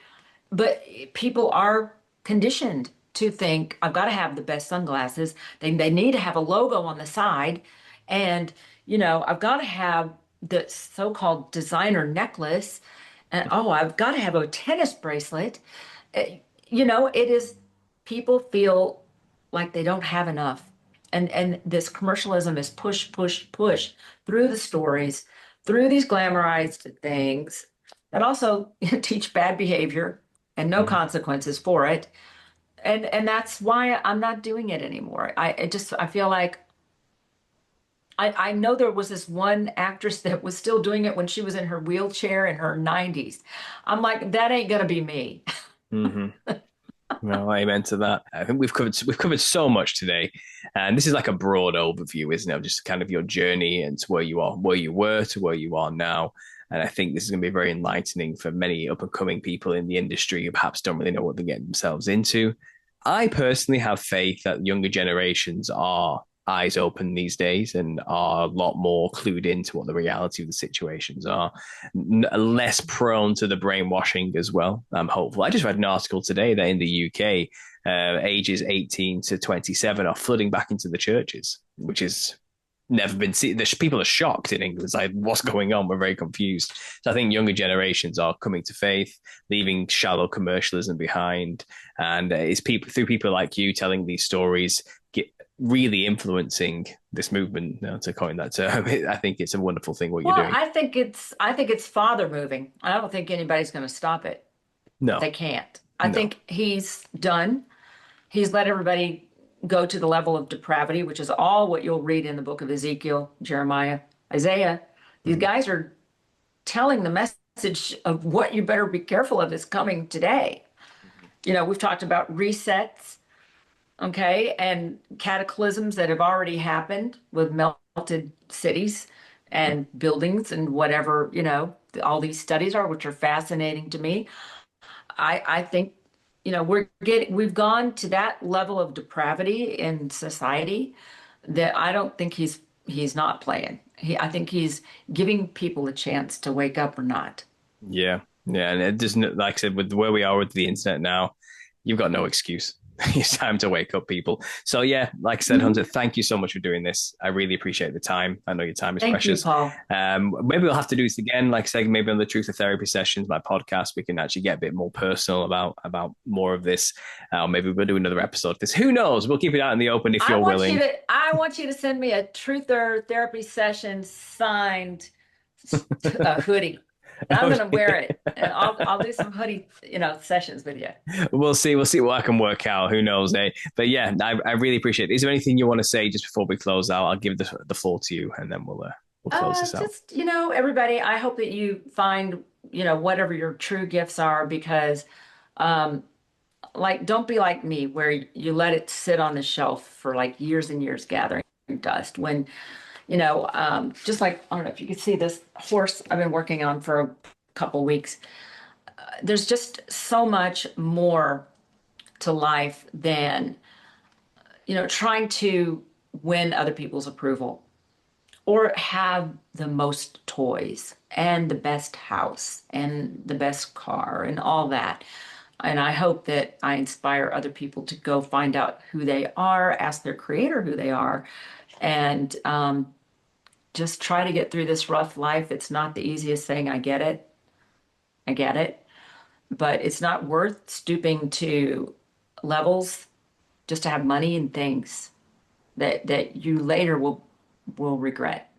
But people are conditioned to think, I've got to have the best sunglasses. They need to have a logo on the side. And, I've got to have the so-called designer necklace. And, oh, I've got to have a tennis bracelet. Eh, it is, people feel like they don't have enough. And this commercialism is push, push, push through the stories, through these glamorized things that also teach bad behavior and no mm-hmm. consequences for it. And that's why I'm not doing it anymore. I feel like I know there was this one actress that was still doing it when she was in her wheelchair in her 90s. I'm like, that ain't gonna be me. Mm-hmm. Well, amen to that. I think we've covered so much today, and this is like a broad overview, isn't it? Of just kind of your journey and to where you are, where you were to where you are now. And I think this is going to be very enlightening for many up and coming people in the industry who perhaps don't really know what they're getting themselves into. I personally have faith that younger generations are eyes open these days and are a lot more clued into what the reality of the situations are, less prone to the brainwashing as well. I'm hopeful. I just read an article today that in the UK, ages 18 to 27 are flooding back into the churches, which is never been seen. The people are shocked in England. It's like, what's going on? We're very confused. So I think younger generations are coming to faith, leaving shallow commercialism behind, and it's people through people like you telling these stories, get really influencing this movement. To coin that term, I think it's a wonderful thing what you're Well, doing. I think it's father moving. I don't think anybody's going to stop it. No, They can't. I no. think he's done. He's let everybody go to the level of depravity, which is all what you'll read in the book of Ezekiel, Jeremiah, Isaiah. These Mm-hmm. guys are telling the message of what you better be careful of is coming today. We've talked about resets, okay, and cataclysms that have already happened with melted cities and buildings and whatever, all these studies are, which are fascinating to me. I think, we've gone to that level of depravity in society that I don't think he's not playing. I think he's giving people a chance to wake up or not. Yeah, yeah, and it doesn't, like I said, with where we are with the internet now, you've got no excuse. It's time to wake up, people. So yeah, like I said, Hunter, Mhm. thank you so much for doing this. I really appreciate the time. I know your time is Thank you, precious. Paul. Maybe we'll have to do this again. Like I said, maybe on the Truth of Therapy sessions, my podcast, we can actually get a bit more personal about more of this. Maybe we'll do another episode of this. Who knows? We'll keep it out in the open if I you're want you willing. to I want you to send me a truth or therapy session signed hoodie. And I'm gonna wear Okay. it and I'll do some hoodie, sessions with you. We'll see. We'll see what I can work out. Who knows, eh? But yeah, I really appreciate it. Is there anything you want to say just before we close out? I'll give the floor to you, and then we'll close this out. Just, everybody, I hope that you find, whatever your true gifts are because um like don't be like me where you let it sit on the shelf for like years and years gathering dust when just like I don't know if you could see this horse I've been working on for a couple weeks. There's just so much more to life than trying to win other people's approval or have the most toys and the best house and the best car and all that. And I hope that I inspire other people to go find out who they are, ask their creator who they are, and just try to get through this rough life. It's not the easiest thing. I get it. I get it. but it's not worth stooping to levels just to have money and things that you later will regret.